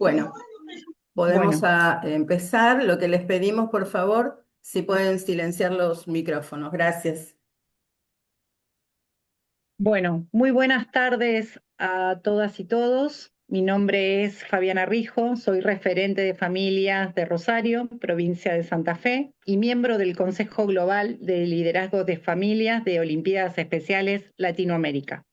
Bueno, podemos Bueno, empezar. Lo que les pedimos, por favor, si pueden silenciar los micrófonos. Gracias. muy buenas tardes a todas y todos. Mi nombre es Fabiana Rijo, soy referente de familias de Rosario, provincia de Santa Fe, y miembro del Consejo Global de Liderazgo de Familias de Olimpiadas Especiales Latinoamérica.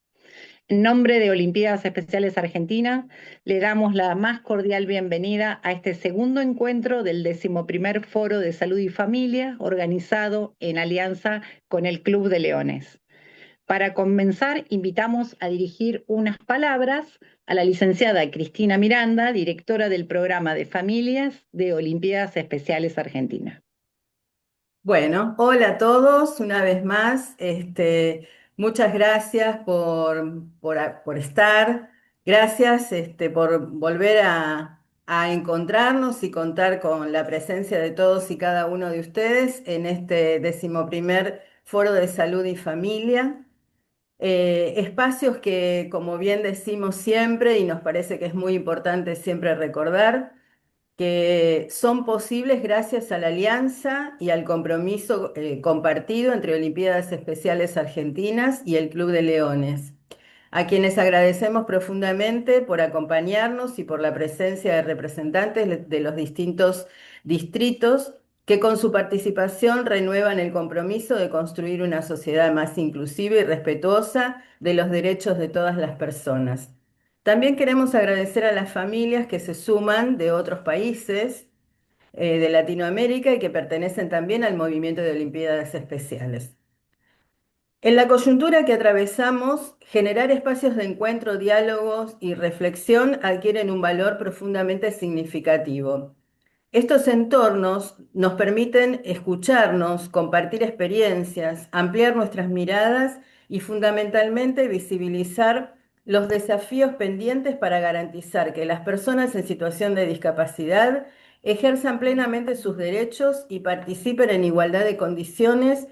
En nombre de Olimpiadas Especiales Argentina, le damos la más cordial bienvenida a este segundo encuentro del 11º Foro de Salud y Familia, organizado en alianza con el Club de Leones. Para comenzar, invitamos a dirigir unas palabras a la licenciada Cristina Miranda, directora del programa de familias de Olimpiadas Especiales Argentina. Bueno, hola a todos, una vez más. Muchas gracias por estar. Gracias, por volver a encontrarnos y contar con la presencia de todos y cada uno de ustedes en este 11º Foro de Salud y Familia. Espacios que, como bien decimos siempre, y nos parece que es muy importante siempre recordar, que son posibles gracias a la alianza y al compromiso compartido entre Olimpiadas Especiales Argentinas y el Club de Leones, a quienes agradecemos profundamente por acompañarnos y por la presencia de representantes de los distintos distritos que con su participación renuevan el compromiso de construir una sociedad más inclusiva y respetuosa de los derechos de todas las personas. También queremos agradecer a las familias que se suman de otros países de Latinoamérica y que pertenecen también al movimiento de Olimpiadas Especiales. En la coyuntura que atravesamos, generar espacios de encuentro, diálogos y reflexión adquieren un valor profundamente significativo. Estos entornos nos permiten escucharnos, compartir experiencias, ampliar nuestras miradas y fundamentalmente visibilizar los desafíos pendientes para garantizar que las personas en situación de discapacidad ejerzan plenamente sus derechos y participen en igualdad de condiciones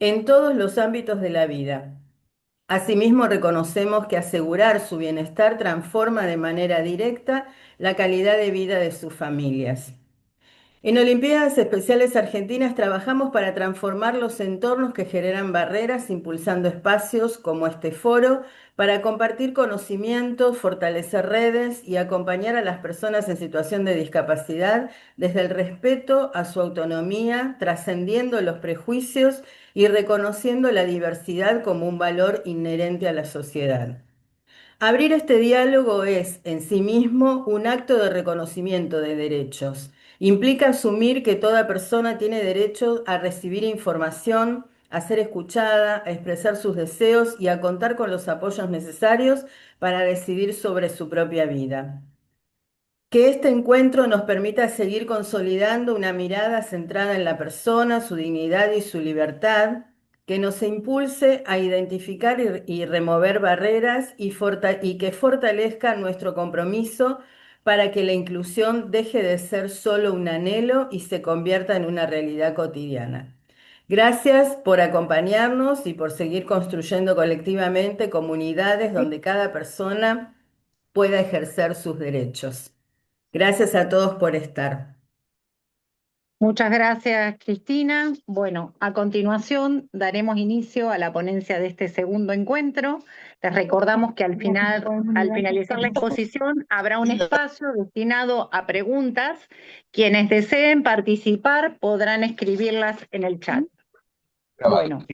en todos los ámbitos de la vida. Asimismo, reconocemos que asegurar su bienestar transforma de manera directa la calidad de vida de sus familias. En Olimpiadas Especiales Argentinas trabajamos para transformar los entornos que generan barreras, impulsando espacios como este foro para compartir conocimientos, fortalecer redes y acompañar a las personas en situación de discapacidad desde el respeto a su autonomía, trascendiendo los prejuicios y reconociendo la diversidad como un valor inherente a la sociedad. Abrir este diálogo es, en sí mismo, un acto de reconocimiento de derechos. Implica asumir que toda persona tiene derecho a recibir información, a ser escuchada, a expresar sus deseos y a contar con los apoyos necesarios para decidir sobre su propia vida. Que este encuentro nos permita seguir consolidando una mirada centrada en la persona, su dignidad y su libertad, que nos impulse a identificar y remover barreras y que fortalezca nuestro compromiso para que la inclusión deje de ser solo un anhelo y se convierta en una realidad cotidiana. Gracias por acompañarnos y por seguir construyendo colectivamente comunidades donde cada persona pueda ejercer sus derechos. Gracias a todos por estar. Muchas gracias, Cristina. Bueno, a continuación daremos inicio a la ponencia de este segundo encuentro. Les recordamos que al finalizar la exposición, habrá un espacio destinado a preguntas. Quienes deseen participar podrán escribirlas en el chat. Bueno,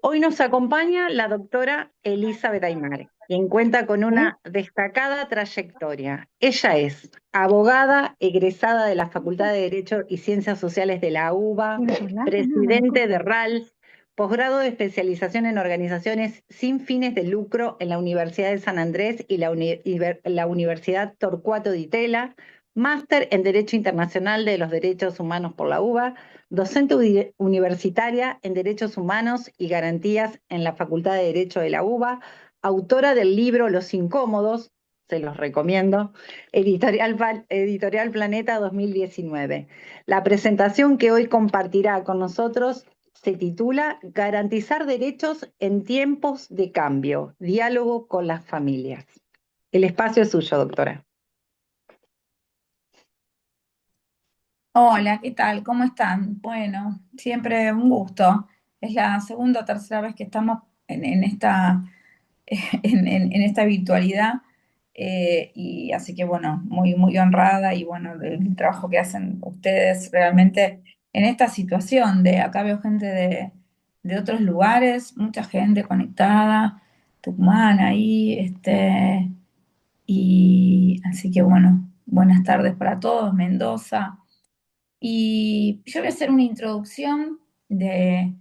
hoy nos acompaña la doctora Elizabeth Aymar, quien cuenta con una destacada trayectoria. Ella es abogada egresada de la Facultad de Derecho y Ciencias Sociales de la UBA, presidente de RALS, posgrado de especialización en organizaciones sin fines de lucro en la Universidad de San Andrés y la Universidad Torcuato Di Tella, máster en Derecho Internacional de los Derechos Humanos por la UBA, docente universitaria en Derechos Humanos y Garantías en la Facultad de Derecho de la UBA, autora del libro Los Incómodos, se los recomiendo, Editorial Planeta 2019. La presentación que hoy compartirá con nosotros se titula Garantizar derechos en tiempos de cambio, diálogo con las familias. El espacio es suyo, doctora. Hola, ¿qué tal? ¿Cómo están? Bueno, siempre un gusto. Es la segunda o tercera vez que estamos en esta, en esta virtualidad, y así que bueno, muy, muy honrada y bueno, el trabajo que hacen ustedes realmente en esta situación de acá veo gente de otros lugares, mucha gente conectada, Tucumán ahí, y así que bueno, buenas tardes para todos, Mendoza. Y yo voy a hacer una introducción de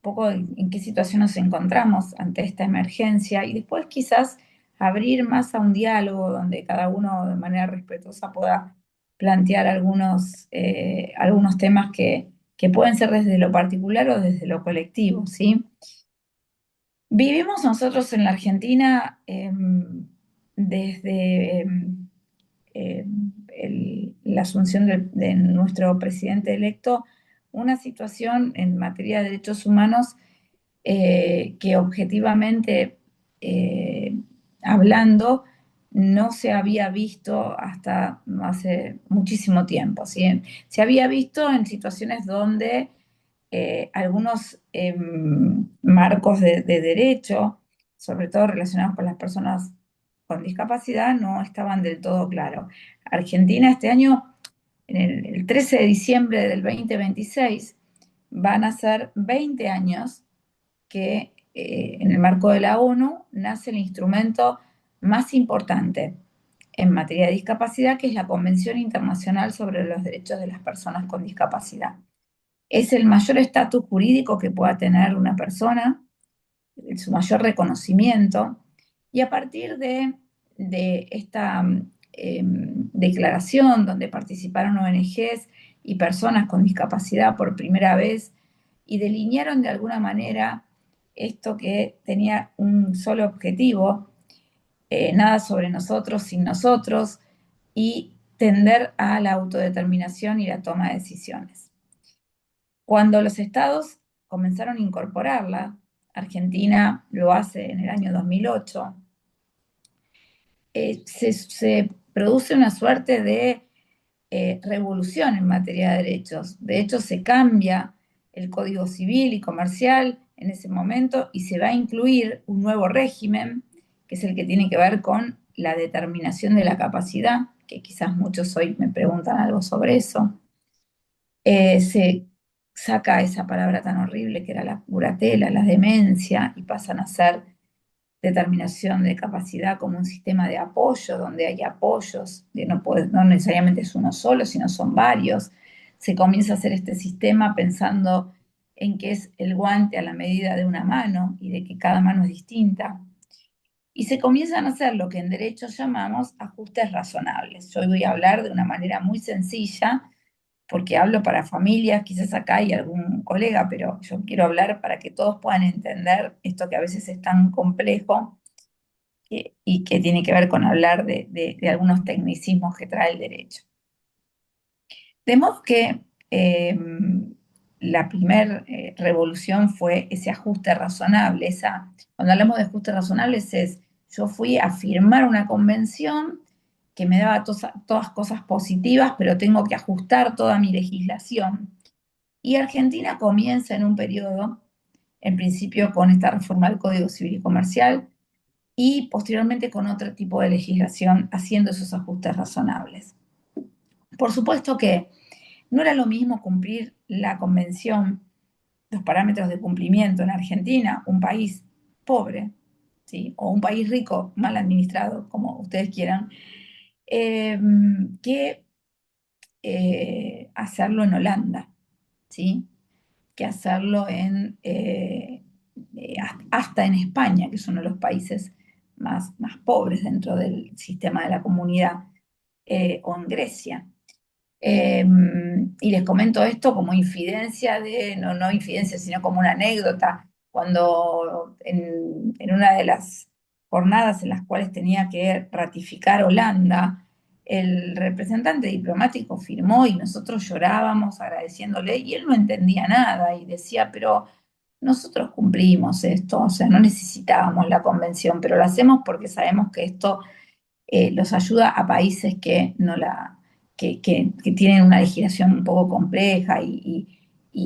un poco en qué situación nos encontramos ante esta emergencia y después quizás abrir más a un diálogo donde cada uno de manera respetuosa pueda plantear algunos temas que pueden ser desde lo particular o desde lo colectivo, ¿sí? Vivimos nosotros en la Argentina desde la asunción de nuestro presidente electo, una situación en materia de derechos humanos que objetivamente hablando no se había visto hasta no hace muchísimo tiempo, ¿sí? Se había visto en situaciones donde algunos marcos de derecho, sobre todo relacionados con las personas con discapacidad, no estaban del todo claros. Argentina este año, en el 13 de diciembre del 2026, van a ser 20 años que en el marco de la ONU nace el instrumento más importante en materia de discapacidad, que es la Convención Internacional sobre los Derechos de las Personas con Discapacidad. Es el mayor estatus jurídico que pueda tener una persona, su mayor reconocimiento, y a partir de esta declaración donde participaron ONGs y personas con discapacidad por primera vez y delinearon de alguna manera esto que tenía un solo objetivo, nada sobre nosotros sin nosotros, y tender a la autodeterminación y la toma de decisiones. Cuando los estados comenzaron a incorporarla, Argentina lo hace en el año 2008, se produce una suerte de revolución en materia de derechos. De hecho, se cambia el Código Civil y Comercial en ese momento y se va a incluir un nuevo régimen, que es el que tiene que ver con la determinación de la capacidad, que quizás muchos hoy me preguntan algo sobre eso. Se saca esa palabra tan horrible que era la curatela, la demencia, y pasan a ser determinación de capacidad como un sistema de apoyo, donde hay apoyos, no necesariamente es uno solo, sino son varios. Se comienza a hacer este sistema pensando en que es el guante a la medida de una mano y de que cada mano es distinta. Y se comienzan a hacer lo que en derecho llamamos ajustes razonables. Yo hoy voy a hablar de una manera muy sencilla porque hablo para familias, quizás acá hay algún colega, pero yo quiero hablar para que todos puedan entender esto que a veces es tan complejo, y que tiene que ver con hablar de algunos tecnicismos que trae el derecho. De modo que la primera revolución fue ese ajuste razonable. Cuando hablamos de ajustes razonables yo fui a firmar una convención que me daba todas cosas positivas, pero tengo que ajustar toda mi legislación. Y Argentina comienza en un periodo, en principio con esta reforma del Código Civil y Comercial, y posteriormente con otro tipo de legislación haciendo esos ajustes razonables. Por supuesto que no era lo mismo cumplir la convención, los parámetros de cumplimiento en Argentina, un país pobre, ¿sí? O un país rico, mal administrado, como ustedes quieran, eh, que hacerlo en Holanda, ¿sí? Que hacerlo hasta en España, que es uno de los países más pobres dentro del sistema de la comunidad, o en Grecia. Eh, y les comento esto como infidencia no infidencia, sino como una anécdota, cuando en una de las jornadas en las cuales tenía que ratificar Holanda el representante diplomático firmó y nosotros llorábamos agradeciéndole y él no entendía nada y decía, pero nosotros cumplimos esto, o sea, no necesitábamos la convención, pero lo hacemos porque sabemos que esto los ayuda a países que, no la, que tienen una legislación un poco compleja y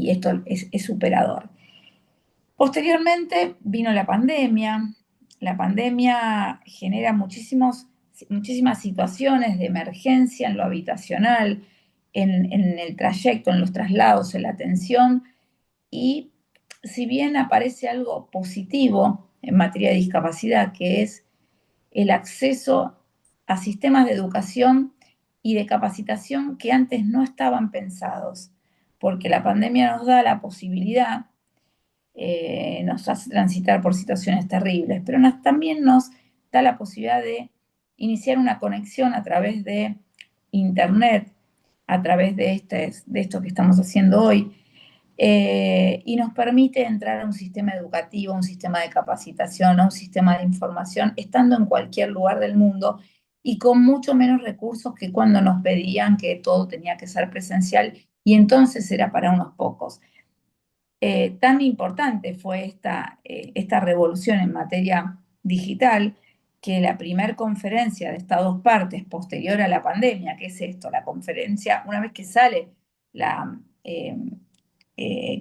esto es superador. Posteriormente vino la pandemia. La pandemia genera muchísimas situaciones de emergencia en lo habitacional, en el trayecto, en los traslados, en la atención. Y si bien aparece algo positivo en materia de discapacidad, que es el acceso a sistemas de educación y de capacitación que antes no estaban pensados, porque la pandemia nos da la posibilidad, nos hace transitar por situaciones terribles, pero también nos da la posibilidad de iniciar una conexión a través de Internet, a través de esto que estamos haciendo hoy, y nos permite entrar a un sistema educativo, a un sistema de capacitación, a un sistema de información, estando en cualquier lugar del mundo y con mucho menos recursos que cuando nos pedían que todo tenía que ser presencial y entonces era para unos pocos. Tan importante fue esta revolución en materia digital que la primer conferencia de Estados partes posterior a la pandemia, que es esto, la conferencia, una vez que sale la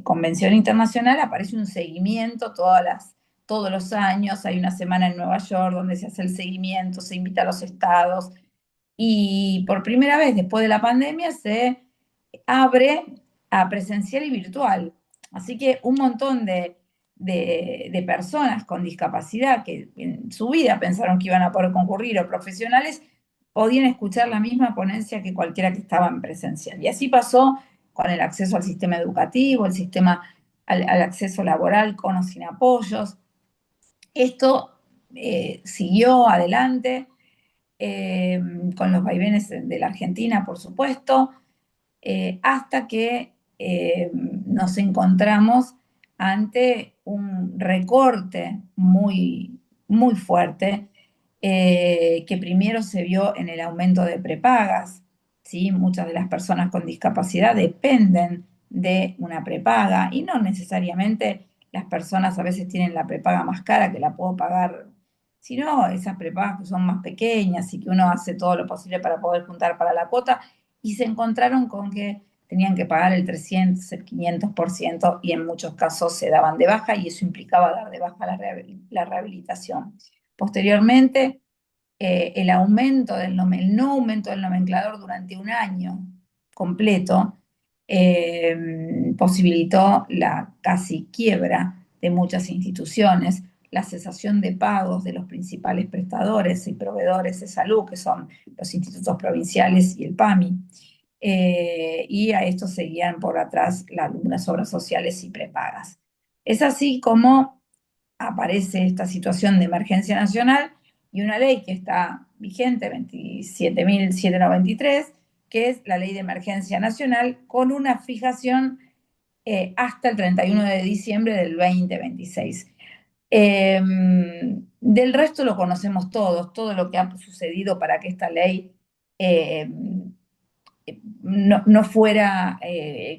convención internacional, aparece un seguimiento todos los años, hay una semana en Nueva York donde se hace el seguimiento, se invita a los estados y por primera vez después de la pandemia se abre a presencial y virtual. Así que un montón de personas con discapacidad que en su vida pensaron que iban a poder concurrir o profesionales, podían escuchar la misma ponencia que cualquiera que estaba en presencial. Y así pasó con el acceso al sistema educativo, al acceso laboral con o sin apoyos. Esto siguió adelante con los vaivenes de la Argentina, por supuesto, hasta que nos encontramos ante un recorte muy fuerte, que primero se vio en el aumento de prepagas, ¿sí? Muchas de las personas con discapacidad dependen de una prepaga y no necesariamente las personas a veces tienen la prepaga más cara que la puedo pagar, sino esas prepagas que son más pequeñas y que uno hace todo lo posible para poder juntar para la cuota y se encontraron con que tenían que pagar el 300, el 500% y en muchos casos se daban de baja y eso implicaba dar de baja la rehabilitación. Posteriormente, el no aumento del nomenclador durante un año completo posibilitó la casi quiebra de muchas instituciones, la cesación de pagos de los principales prestadores y proveedores de salud, que son los institutos provinciales y el PAMI. Y a esto seguían por atrás las obras sociales y prepagas. Es así como aparece esta situación de emergencia nacional y una ley que está vigente, 27.793, que es la ley de emergencia nacional, con una fijación hasta el 31 de diciembre del 2026. Del resto lo conocemos todos, todo lo que ha sucedido para que esta ley no fuera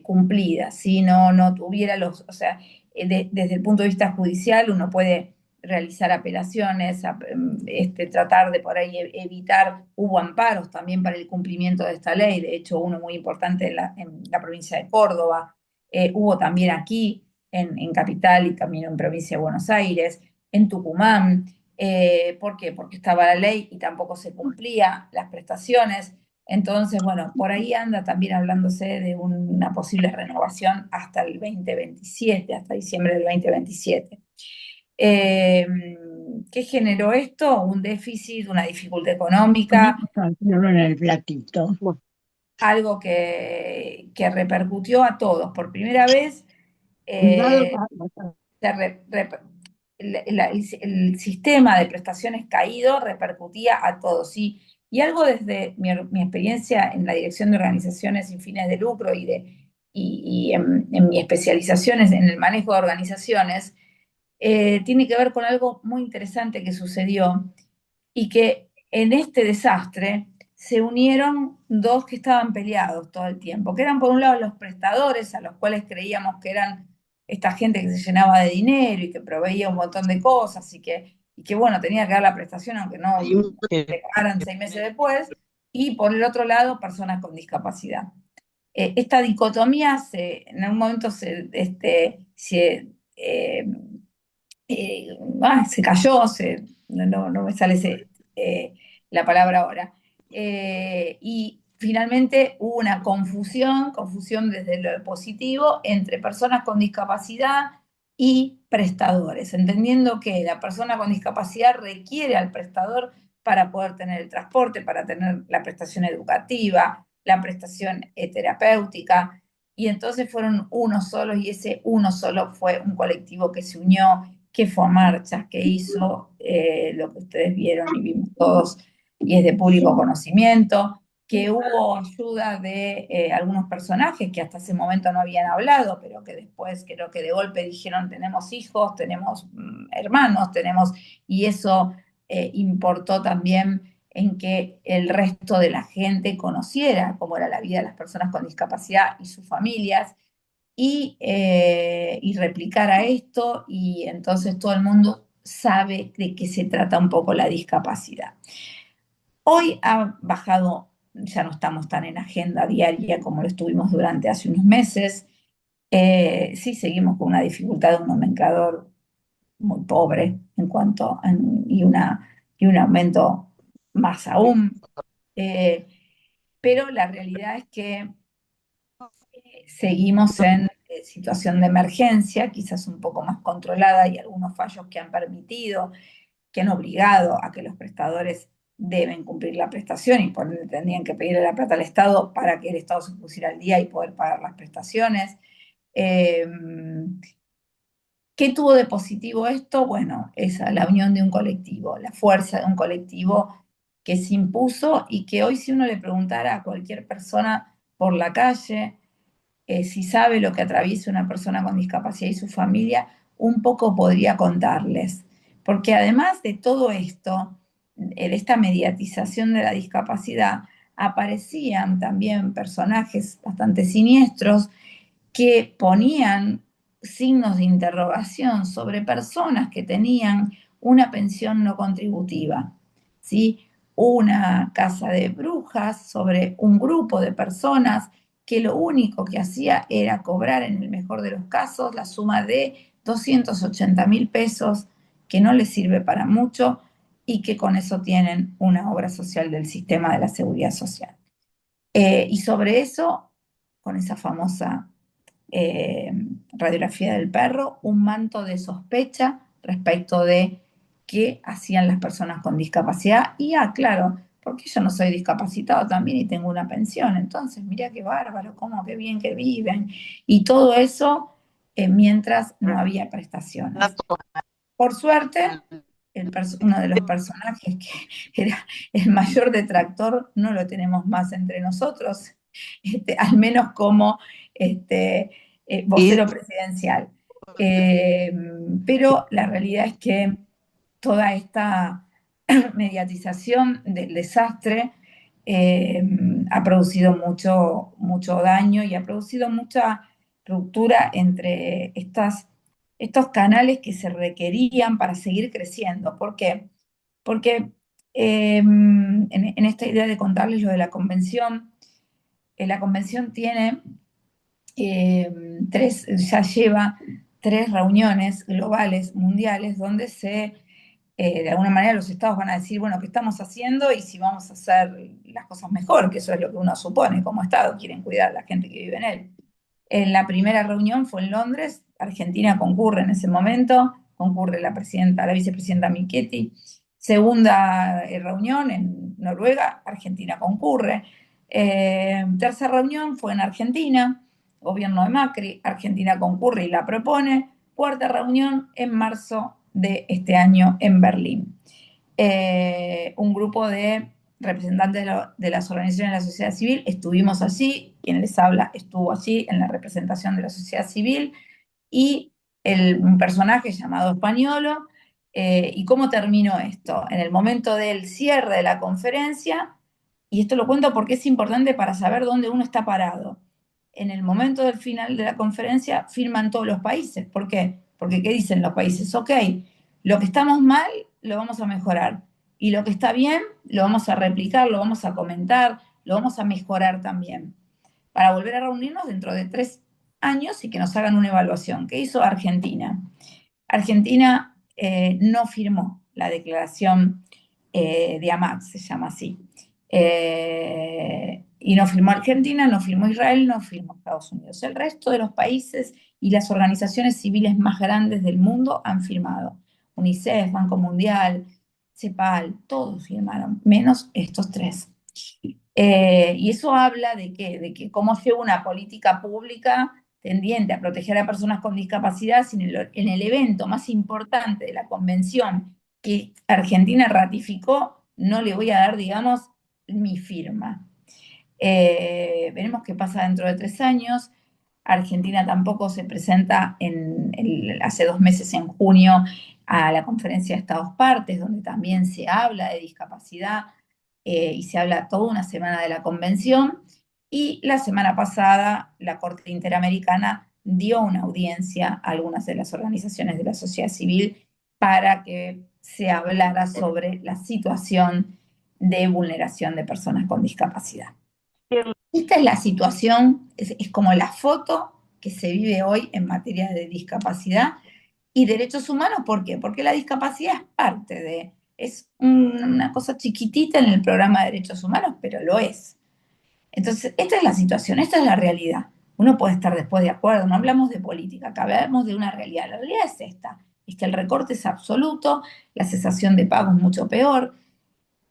cumplida, si no tuviera o sea, desde el punto de vista judicial uno puede realizar apelaciones, tratar de por ahí evitar, hubo amparos también para el cumplimiento de esta ley, de hecho uno muy importante en la provincia de Córdoba, hubo también aquí en Capital y también en provincia de Buenos Aires, en Tucumán. ¿Por qué? Porque estaba la ley y tampoco se cumplía las prestaciones. Entonces, bueno, por ahí anda también hablándose de una posible renovación hasta el 2027, hasta diciembre del 2027. Eh, ¿Qué generó esto? Un déficit, una dificultad económica, Ponerlo en el platito. algo que repercutió a todos. Por primera vez, Cuidado eh, con se re- re- el sistema de prestaciones caído repercutía a todos. Y algo desde mi experiencia en la dirección de organizaciones sin fines de lucro y en mi especialización en el manejo de organizaciones, tiene que ver con algo muy interesante que sucedió y que en este desastre se unieron dos que estaban peleados todo el tiempo, que eran por un lado los prestadores, a los cuales creíamos que eran esta gente que se llenaba de dinero y que proveía un montón de cosas y que bueno, tenía que dar la prestación aunque no le pagaran 6 meses después, y por el otro lado, personas con discapacidad. Esta dicotomía en algún momento eh, se cayó, no me sale la palabra ahora. Y finalmente hubo una confusión desde lo positivo entre personas con discapacidad y prestadores, entendiendo que la persona con discapacidad requiere al prestador para poder tener el transporte, para tener la prestación educativa, la prestación terapéutica, y entonces fueron uno solo y ese uno solo fue un colectivo que se unió, que fue a marchas, que hizo lo que ustedes vieron y vimos todos, y es de público conocimiento, que hubo ayuda de algunos personajes que hasta ese momento no habían hablado, pero que después creo que de golpe dijeron tenemos hijos, tenemos hermanos, y eso importó también en que el resto de la gente conociera cómo era la vida de las personas con discapacidad y sus familias, y replicara esto, y entonces todo el mundo sabe de qué se trata un poco la discapacidad. Hoy ha bajado, ya no estamos tan en agenda diaria como lo estuvimos durante hace unos meses. Sí seguimos con una dificultad de un nomenclador muy pobre y un aumento más aún. Pero la realidad es que seguimos en situación de emergencia, quizás un poco más controlada, y algunos fallos que han permitido, que han obligado a que los prestadores deben cumplir la prestación y por ende tendrían que pedirle la plata al Estado para que el Estado se pusiera al día y poder pagar las prestaciones. Eh, ¿Qué tuvo de positivo esto? Bueno, esa, la unión de un colectivo, la fuerza de un colectivo que se impuso, y que hoy si uno le preguntara a cualquier persona por la calle, si sabe lo que atraviesa una persona con discapacidad y su familia, un poco podría contarles. Porque además de todo esto, de esta mediatización de la discapacidad, aparecían también personajes bastante siniestros que ponían signos de interrogación sobre personas que tenían una pensión no contributiva, ¿sí? Una casa de brujas sobre un grupo de personas que lo único que hacía era cobrar, en el mejor de los casos, la suma de 280.000 pesos, que no les sirve para mucho, y que con eso tienen una obra social del sistema de la seguridad social. Y sobre eso, con esa famosa eh, radiografía del perro, un manto de sospecha respecto de qué hacían las personas con discapacidad. Y claro, porque yo no soy discapacitado también y tengo una pensión, entonces mira qué bárbaro, cómo qué bien que viven. Y todo eso mientras no había prestaciones. Por suerte, uno de los personajes que era el mayor detractor no lo tenemos más entre nosotros, al menos como este, vocero presidencial. Pero la realidad es que toda esta mediatización del desastre ha producido mucho daño y ha producido mucha ruptura entre estos canales que se requerían para seguir creciendo. ¿Por qué? Porque en esta idea de contarles lo de la convención tiene ya lleva 3 reuniones globales, mundiales, donde de alguna manera los estados van a decir, bueno, ¿qué estamos haciendo? Y si vamos a hacer las cosas mejor, que eso es lo que uno supone como estado, quieren cuidar a la gente que vive en él. En la primera reunión fue en Londres, Argentina concurre en ese momento, concurre la vicepresidenta Michetti. Segunda reunión en Noruega, Argentina concurre. Tercera reunión fue en Argentina, gobierno de Macri, Argentina concurre y la propone. Cuarta reunión en marzo de este año en Berlín. Un grupo de representantes de las organizaciones de la sociedad civil estuvimos allí, quien les habla estuvo allí en la representación de la sociedad civil, y un personaje llamado Españolo. ¿Y cómo terminó esto? En el momento del cierre de la conferencia, y esto lo cuento porque es importante para saber dónde uno está parado. En el momento del final de la conferencia firman todos los países. ¿Por qué? Porque ¿qué dicen los países? Ok, lo que estamos mal lo vamos a mejorar y lo que está bien lo vamos a replicar, lo vamos a comentar, lo vamos a mejorar también, para volver a reunirnos dentro de 3 años y que nos hagan una evaluación. ¿Qué hizo Argentina? Argentina no firmó la declaración de AMAC, se llama así. Y no firmó Argentina, no firmó Israel, no firmó Estados Unidos. El resto de los países y las organizaciones civiles más grandes del mundo han firmado. UNICEF, Banco Mundial, CEPAL, todos firmaron, menos estos tres. Y eso habla de qué, de que cómo lleva una política pública tendiente a proteger a personas con discapacidad si en el evento más importante de la convención que Argentina ratificó, no le voy a dar, digamos, mi firma. Veremos qué pasa dentro de 3 años. Argentina tampoco se presenta hace 2 meses, en junio, a la conferencia de Estados Partes, donde también se habla de discapacidad y se habla toda una semana de la convención. Y la semana pasada la Corte Interamericana dio una audiencia a algunas de las organizaciones de la sociedad civil para que se hablara sobre la situación de vulneración de personas con discapacidad. Esta es la situación, es como la foto que se vive hoy en materia de discapacidad y derechos humanos. ¿Por qué? Porque la discapacidad es parte es una cosa chiquitita en el programa de derechos humanos, pero lo es. Entonces, esta es la situación, esta es la realidad. Uno puede estar después de acuerdo, no hablamos de política, acá hablamos de una realidad. La realidad es esta, es que el recorte es absoluto, la cesación de pago es mucho peor,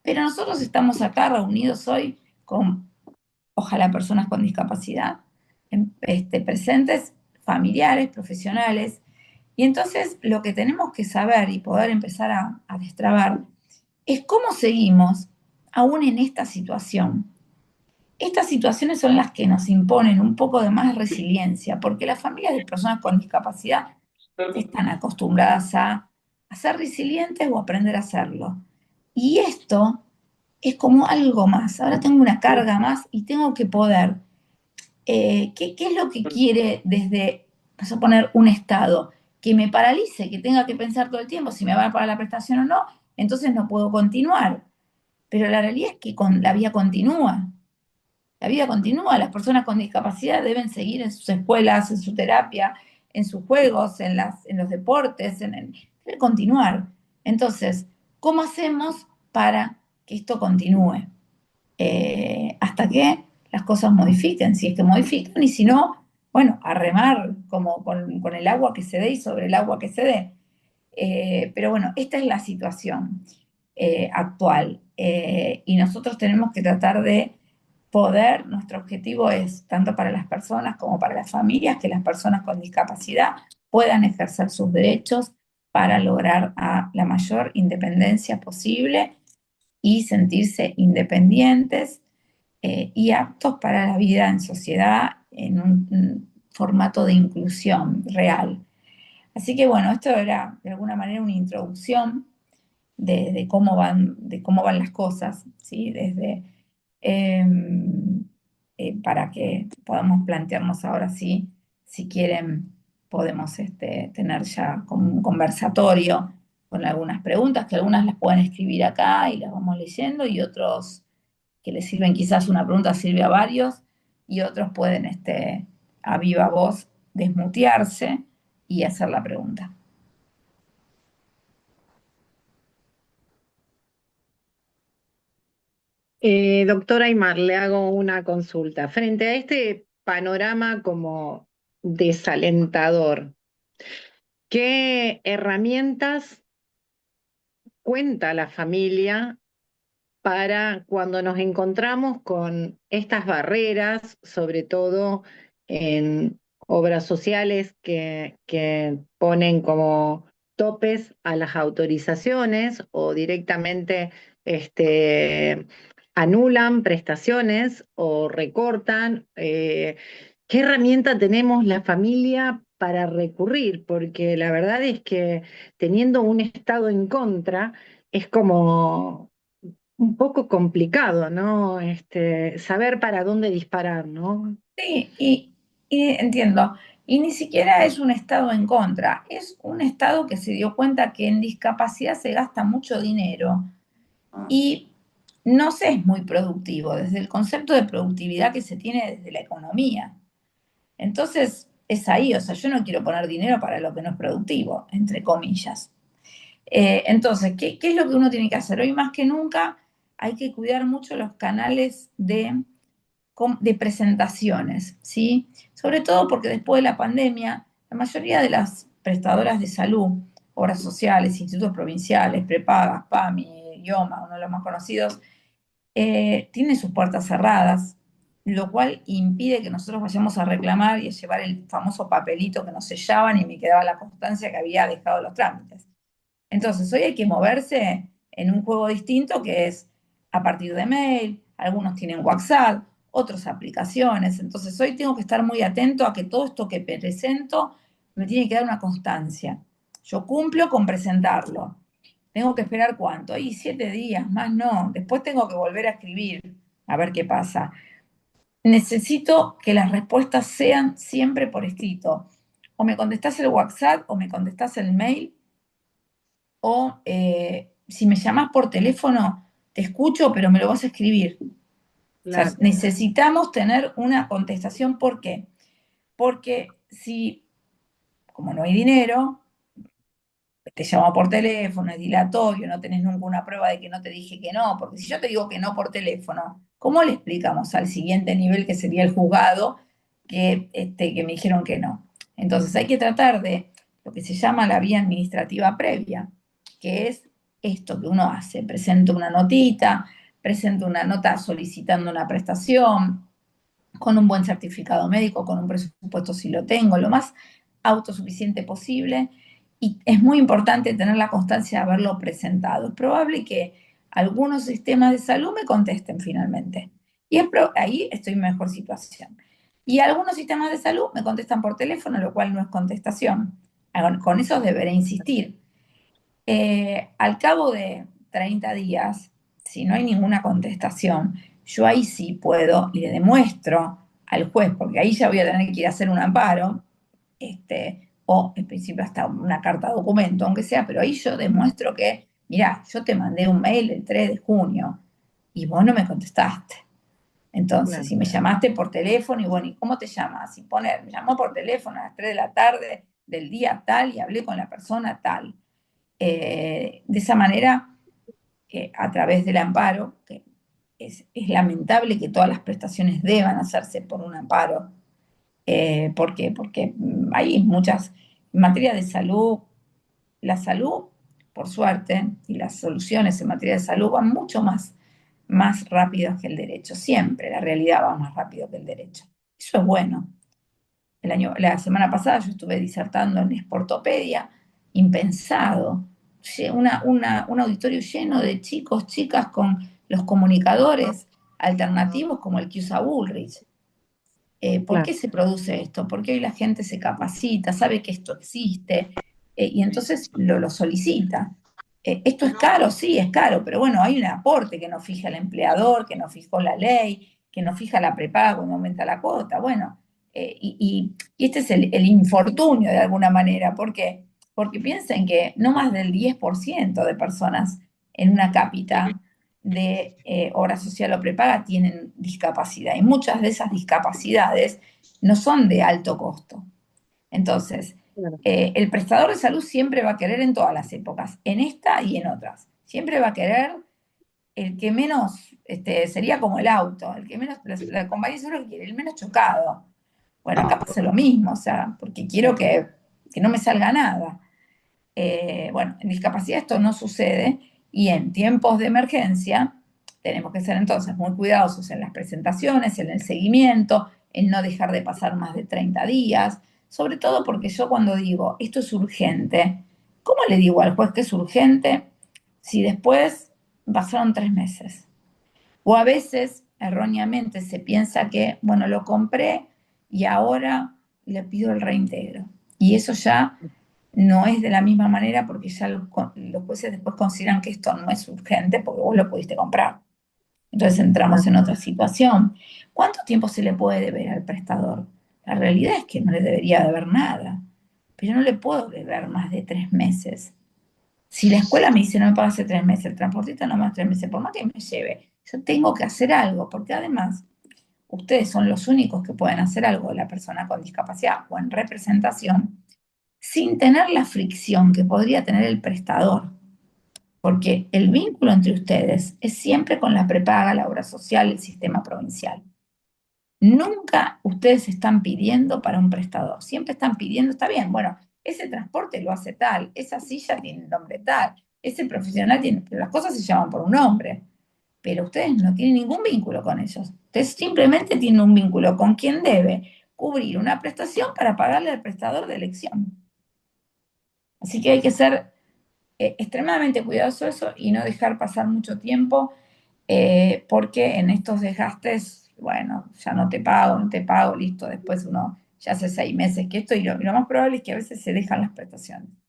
pero nosotros estamos acá reunidos hoy con, ojalá, personas con discapacidad, presentes, familiares, profesionales, y entonces lo que tenemos que saber y poder empezar a destrabar es cómo seguimos aún en esta situación. Estas situaciones son las que nos imponen un poco de más resiliencia, porque las familias de personas con discapacidad están acostumbradas a ser resilientes o aprender a hacerlo. Y esto es como algo más. Ahora tengo una carga más y tengo que poder. ¿Qué es lo que quiere desde, vamos a poner, un Estado? Que me paralice, que tenga que pensar todo el tiempo si me van a pagar la prestación o no, entonces no puedo continuar. Pero la realidad es que la vida continúa. La vida continúa, las personas con discapacidad deben seguir en sus escuelas, en su terapia, en sus juegos, en los deportes, debe continuar. Entonces, ¿cómo hacemos para que esto continúe? Hasta que las cosas modifiquen, si es que modifican, y si no, bueno, a remar como con el agua que se dé y sobre el agua que se dé. Pero bueno, esta es la situación actual, y nosotros tenemos que tratar de poder, nuestro objetivo es, tanto para las personas como para las familias, que las personas con discapacidad puedan ejercer sus derechos para lograr la mayor independencia posible y sentirse independientes y aptos para la vida en sociedad en un formato de inclusión real. Así que bueno, esto era de alguna manera una introducción de cómo van las cosas, ¿sí? Eh, para que podamos plantearnos ahora sí, si quieren, podemos tener ya como un conversatorio con algunas preguntas, que algunas las pueden escribir acá y las vamos leyendo, y otros que les sirven, quizás una pregunta sirve a varios, y otros pueden a viva voz desmutearse y hacer la pregunta. Doctora Aymar, le hago una consulta. Frente a este panorama como desalentador, ¿qué herramientas cuenta la familia para cuando nos encontramos con estas barreras, sobre todo en obras sociales que ponen como topes a las autorizaciones o directamente anulan prestaciones o recortan? ¿Qué herramienta tenemos la familia para recurrir? Porque la verdad es que teniendo un Estado en contra, es como un poco complicado, ¿no? Saber para dónde disparar, ¿no? Sí, y entiendo. Y ni siquiera es un Estado en contra, es un Estado que se dio cuenta que en discapacidad se gasta mucho dinero y no se es muy productivo desde el concepto de productividad que se tiene desde la economía. Entonces, es ahí, o sea, yo no quiero poner dinero para lo que no es productivo, entre comillas. Entonces, ¿qué es lo que uno tiene que hacer? Hoy más que nunca hay que cuidar mucho los canales de presentaciones, ¿sí? Sobre todo porque después de la pandemia, la mayoría de las prestadoras de salud, obras sociales, institutos provinciales, prepagas, PAMI, IOMA, uno de los más conocidos, tienen sus puertas cerradas, lo cual impide que nosotros vayamos a reclamar y a llevar el famoso papelito que nos sellaban y me quedaba la constancia que había dejado los trámites. Entonces, hoy hay que moverse en un juego distinto que es a partir de mail, algunos tienen WhatsApp, otras aplicaciones. Entonces, hoy tengo que estar muy atento a que todo esto que presento me tiene que dar una constancia. Yo cumplo con presentarlo. Tengo que esperar cuánto, y 7 días, más no. Después tengo que volver a escribir, a ver qué pasa. Necesito que las respuestas sean siempre por escrito. O me contestás el WhatsApp o me contestás el mail o si me llamas por teléfono, te escucho, pero me lo vas a escribir. O sea, Claro, necesitamos tener una contestación. ¿Por qué? Porque si, como no hay dinero, te llamo por teléfono, es dilatorio, no tenés nunca una prueba de que no te dije que no, porque si yo te digo que no por teléfono, ¿cómo le explicamos al siguiente nivel, que sería el juzgado, que me dijeron que no? Entonces hay que tratar de lo que se llama la vía administrativa previa, que es esto que uno hace: presento una notita, presento una nota solicitando una prestación, con un buen certificado médico, con un presupuesto si lo tengo, lo más autosuficiente posible. Y es muy importante tener la constancia de haberlo presentado. Es probable que algunos sistemas de salud me contesten finalmente. Y ahí estoy en mejor situación. Y algunos sistemas de salud me contestan por teléfono, lo cual no es contestación. Con eso deberé insistir. Al cabo de 30 días, si no hay ninguna contestación, yo ahí sí puedo y le demuestro al juez, porque ahí ya voy a tener que ir a hacer un amparo, o en principio hasta una carta de documento, aunque sea, pero ahí yo demuestro que, mira, yo te mandé un mail el 3 de junio y vos no me contestaste. Entonces, claro. si me llamaste por teléfono, y bueno, ¿y cómo te llamas? Y poner, me llamó por teléfono a las 3 de la tarde del día tal y hablé con la persona tal. De esa manera, a través del amparo, que es lamentable que todas las prestaciones deban hacerse por un amparo. ¿Por qué? Porque hay muchas, en materia de salud, la salud, por suerte, y las soluciones en materia de salud van mucho más rápidas que el derecho. Siempre la realidad va más rápido que el derecho. Eso es bueno. La semana pasada yo estuve disertando en Sportopedia, impensado, un auditorio lleno de chicos, chicas con los comunicadores alternativos como el que usa Bullrich. ¿Por Claro. qué se produce esto? Porque hoy la gente se capacita, sabe que esto existe, y entonces lo solicita. ¿Esto es caro? Sí, es caro, pero bueno, hay un aporte que nos fija el empleador, que nos fijó la ley, que nos fija la prepaga cuando aumenta la cuota. Bueno, y este es el infortunio de alguna manera. ¿Por qué? Porque piensen que no más del 10% de personas en una cápita de obra social o prepaga tienen discapacidad, y muchas de esas discapacidades no son de alto costo. Entonces, Claro. el prestador de salud siempre va a querer, en todas las épocas, en esta y en otras, siempre va a querer el que menos, sería como el auto, el que menos, la compañía de seguro que quiere, el menos chocado. Bueno, acá pasa lo mismo, o sea, porque quiero que no me salga nada. Bueno, en discapacidad esto no sucede, y en tiempos de emergencia tenemos que ser entonces muy cuidadosos en las presentaciones, en el seguimiento, en no dejar de pasar más de 30 días, sobre todo porque yo, cuando digo esto es urgente, ¿cómo le digo al juez que es urgente si después pasaron 3 meses? O a veces, erróneamente, se piensa que, bueno, lo compré y ahora le pido el reintegro. Y eso ya no es de la misma manera, porque ya los jueces después consideran que esto no es urgente porque vos lo pudiste comprar. Entonces entramos en otra situación. ¿Cuánto tiempo se le puede deber al prestador? La realidad es que no le debería deber nada, pero no le puedo deber más de 3 meses. Si la escuela me dice no me paga hace 3 meses, el transportista no más 3 meses, por más que me lleve, yo tengo que hacer algo, porque además ustedes son los únicos que pueden hacer algo de la persona con discapacidad o en representación sin tener la fricción que podría tener el prestador, porque el vínculo entre ustedes es siempre con la prepaga, la obra social, el sistema provincial. Nunca ustedes están pidiendo para un prestador, siempre están pidiendo, está bien, bueno, ese transporte lo hace tal, esa silla tiene el nombre tal, ese profesional tiene, pero las cosas se llaman por un nombre, pero ustedes no tienen ningún vínculo con ellos. Ustedes simplemente tienen un vínculo con quien debe cubrir una prestación para pagarle al prestador de elección. Así que hay que ser extremadamente cuidadoso de eso y no dejar pasar mucho tiempo, porque en estos desgastes, bueno, ya no te pago, no te pago, listo, después uno ya hace 6 meses que esto, y lo más probable es que a veces se dejan las prestaciones. No sé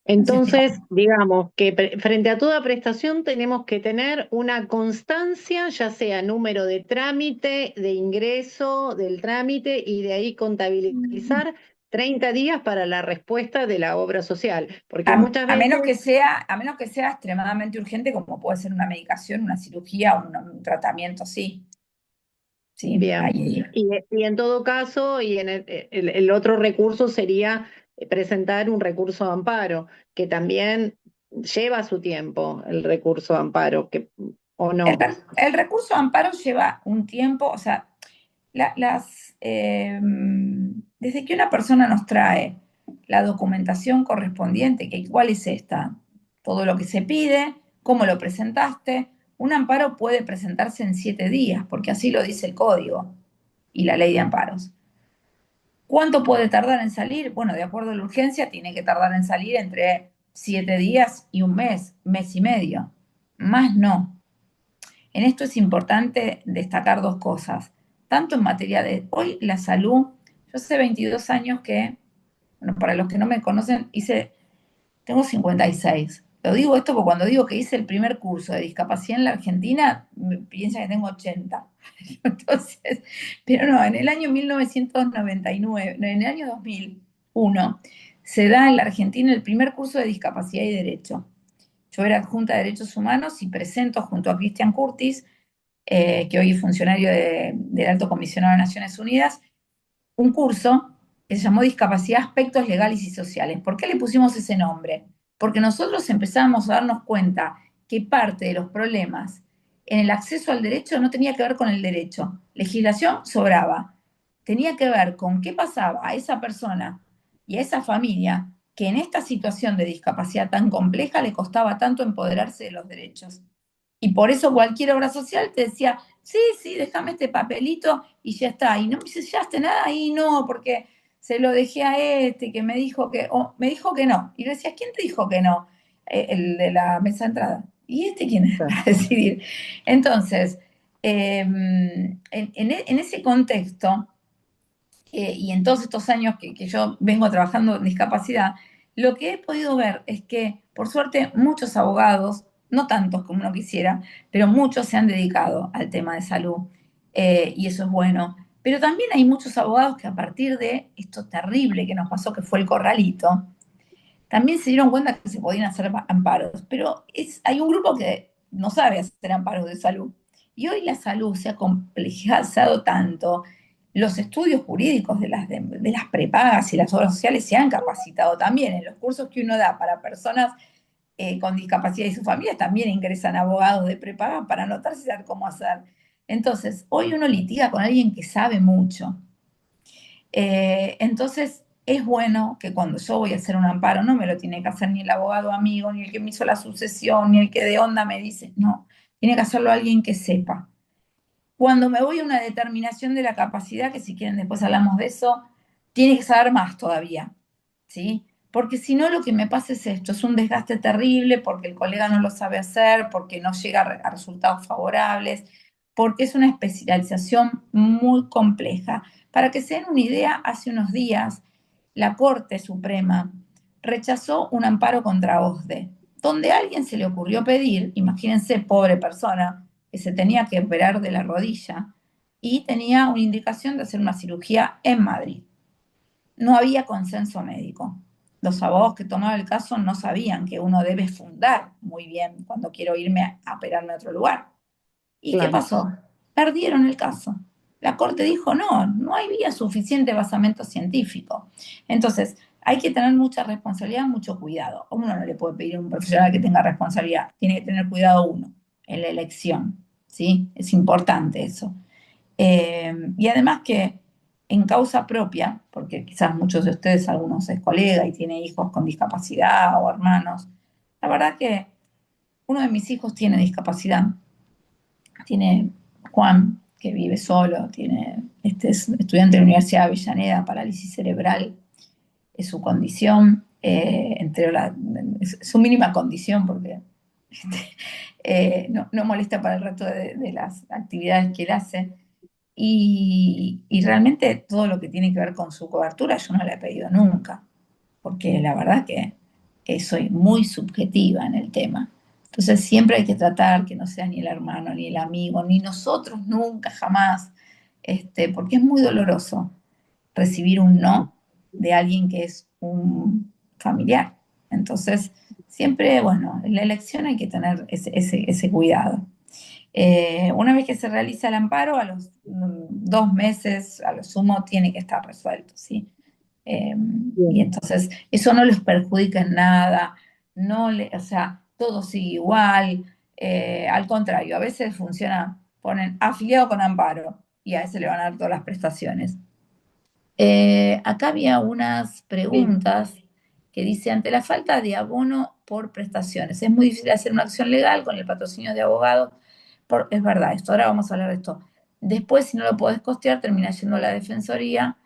si Entonces, digamos que frente a toda prestación tenemos que tener una constancia, ya sea número de trámite, de ingreso del trámite y de ahí contabilizar 30 días para la respuesta de la obra social, porque muchas a menos veces, que sea, a menos que sea extremadamente urgente, como puede ser una medicación, una cirugía, un tratamiento, sí, sí, bien, ahí. y en todo caso, y en el otro recurso sería presentar un recurso de amparo, que también lleva su tiempo el recurso de amparo, o El, no. el recurso de amparo lleva un tiempo, o sea, desde que una persona nos trae la documentación correspondiente, que cuál es esta, todo lo que se pide, cómo lo presentaste, un amparo puede presentarse en 7 días, porque así lo dice el código y la ley de amparos. ¿Cuánto puede tardar en salir? Bueno, de acuerdo a la urgencia, tiene que tardar en salir entre 7 días y un mes y medio. Más no. En esto es importante destacar dos cosas, tanto en materia de hoy la salud. Yo hace 22 años que, bueno, para los que no me conocen, tengo 56. Lo digo esto porque cuando digo que hice el primer curso de discapacidad en la Argentina, me piensan que tengo 80. Entonces, pero no, en el año 1999, no, en el año 2001, se da en la Argentina el primer curso de discapacidad y derecho. Yo era adjunta de Derechos Humanos y presento junto a Cristian Curtis, que hoy es funcionario del Alto Comisionado de Naciones Unidas, un curso que se llamó Discapacidad, Aspectos Legales y Sociales. ¿Por qué le pusimos ese nombre? Porque nosotros empezamos a darnos cuenta que parte de los problemas en el acceso al derecho no tenía que ver con el derecho. Legislación sobraba. Tenía que ver con qué pasaba a esa persona y a esa familia que en esta situación de discapacidad tan compleja le costaba tanto empoderarse de los derechos. Y por eso cualquier obra social te decía, sí, sí, déjame este papelito y ya está. Y no me sellaste nada y no, porque se lo dejé a este que me dijo que, o me dijo que no. Y le decía, ¿quién te dijo que no? El de la mesa de entrada. ¿Y este quién es para decidir? Entonces, en ese contexto, y en todos estos años que yo vengo trabajando en discapacidad, lo que he podido ver es que, por suerte, muchos abogados, no tantos como uno quisiera, pero muchos se han dedicado al tema de salud, y eso es bueno. Pero también hay muchos abogados que a partir de esto terrible que nos pasó, que fue el corralito, también se dieron cuenta que se podían hacer amparos. Pero hay un grupo que no sabe hacer amparos de salud. Y hoy la salud se ha complejizado tanto, los estudios jurídicos de las prepagas y las obras sociales se han capacitado también. En los cursos que uno da para personas con discapacidad y sus familias también ingresan abogados de prepaga para anotarse y saber cómo hacer. Entonces, hoy uno litiga con alguien que sabe mucho. Entonces, es bueno que cuando yo voy a hacer un amparo, no me lo tiene que hacer ni el abogado amigo, ni el que me hizo la sucesión, ni el que de onda me dice, no, tiene que hacerlo alguien que sepa. Cuando me voy a una determinación de la capacidad, que si quieren después hablamos de eso, tiene que saber más todavía, ¿sí? Porque si no, lo que me pasa es esto, es un desgaste terrible porque el colega no lo sabe hacer, porque no llega a resultados favorables, porque es una especialización muy compleja. Para que se den una idea, hace unos días la Corte Suprema rechazó un amparo contra OSDE, donde a alguien se le ocurrió pedir, imagínense, pobre persona, que se tenía que operar de la rodilla y tenía una indicación de hacer una cirugía en Madrid. No había consenso médico. Los abogados que tomaban el caso no sabían que uno debe fundar muy bien cuando quiero irme a operarme a otro lugar. ¿Y qué Claro. pasó? Perdieron el caso. La corte dijo, no, no había suficiente basamento científico. Entonces, hay que tener mucha responsabilidad, mucho cuidado. Uno no le puede pedir a un profesional que tenga responsabilidad, tiene que tener cuidado uno en la elección, ¿sí? Es importante eso. Y además que en causa propia, porque quizás muchos de ustedes, algunos es colega y tiene hijos con discapacidad o hermanos, la verdad que uno de mis hijos tiene discapacidad, tiene Juan, que vive solo, es estudiante de la Universidad de Avellaneda, parálisis cerebral, es su condición, es su mínima condición porque este, no molesta para el resto de las actividades que él hace. Y realmente todo lo que tiene que ver con su cobertura yo no le he pedido nunca, porque la verdad que soy muy subjetiva en el tema. Entonces siempre hay que tratar que no sea ni el hermano, ni el amigo, ni nosotros nunca, jamás, porque es muy doloroso recibir un no de alguien que es un familiar. Entonces, siempre, bueno, en la elección hay que tener ese cuidado. Una vez que se realiza el amparo, a los 2 meses, a lo sumo, tiene que estar resuelto, ¿sí? Y Bien. entonces eso no les perjudica en nada, o sea, todo sigue igual, al contrario, a veces funciona, ponen afiliado con amparo y a ese le van a dar todas las prestaciones. Acá había unas Sí. preguntas que dice, ante la falta de abono por prestaciones, es muy difícil hacer una acción legal con el patrocinio de abogados. Es verdad esto, ahora vamos a hablar de esto. Después, si no lo podés costear, terminás yendo a la defensoría.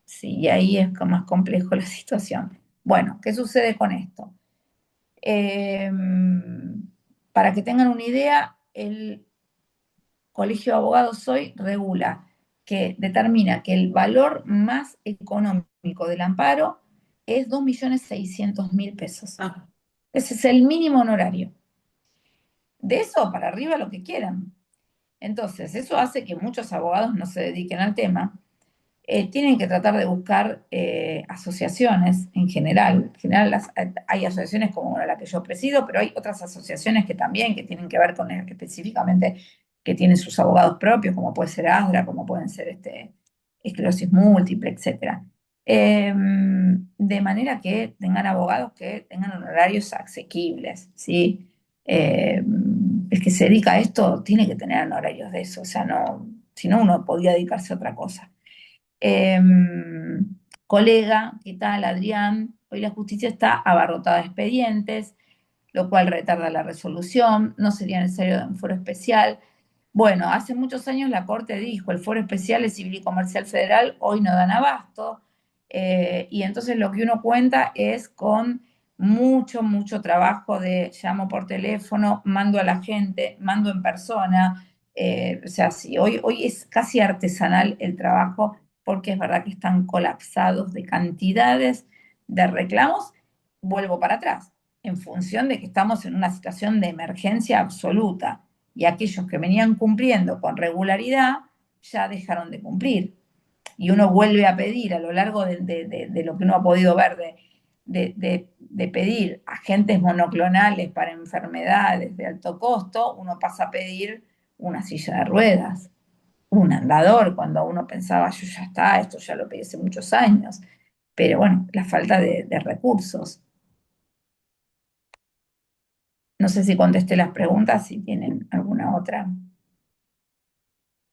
Sí, y ahí es más complejo la situación. Bueno, ¿qué sucede con esto? Eh, para que tengan una idea, el Colegio de Abogados hoy regula que determina que el valor más económico del amparo es 2.600.000 pesos. Ah, Ese es el mínimo honorario. De eso para arriba lo que quieran. Entonces, eso hace que muchos abogados no se dediquen al tema. Tienen que tratar de buscar asociaciones en general. En general hay asociaciones como la que yo presido, pero hay otras asociaciones que también que tienen que ver con específicamente que tienen sus abogados propios, como puede ser ASDRA, como pueden ser esclerosis múltiple, etcétera. De manera que tengan abogados que tengan honorarios asequibles, ¿sí? El que se dedica a esto tiene que tener honorarios de eso, o sea, no, si no uno podría dedicarse a otra cosa. Eh, Colega, ¿qué tal, Adrián? Hoy la justicia está abarrotada de expedientes, lo cual retarda la resolución, no sería necesario un foro especial. Bueno, hace muchos años la Corte dijo, el Foro Especial de Civil y Comercial Federal hoy no dan abasto, y entonces lo que uno cuenta es con mucho, mucho trabajo de llamo por teléfono, mando a la gente, mando en persona, o sea, sí, hoy es casi artesanal el trabajo porque es verdad que están colapsados de cantidades de reclamos. Vuelvo para atrás, en función de que estamos en una situación de emergencia absoluta y aquellos que venían cumpliendo con regularidad ya dejaron de cumplir. Y uno vuelve a pedir a lo largo de lo que uno ha podido ver, de pedir agentes monoclonales para enfermedades de alto costo, uno pasa a pedir una silla de ruedas, un andador, cuando uno pensaba, yo ya está, esto ya lo pedí hace muchos años. Pero bueno, la falta de recursos. No sé si contesté las preguntas, si tienen alguna otra.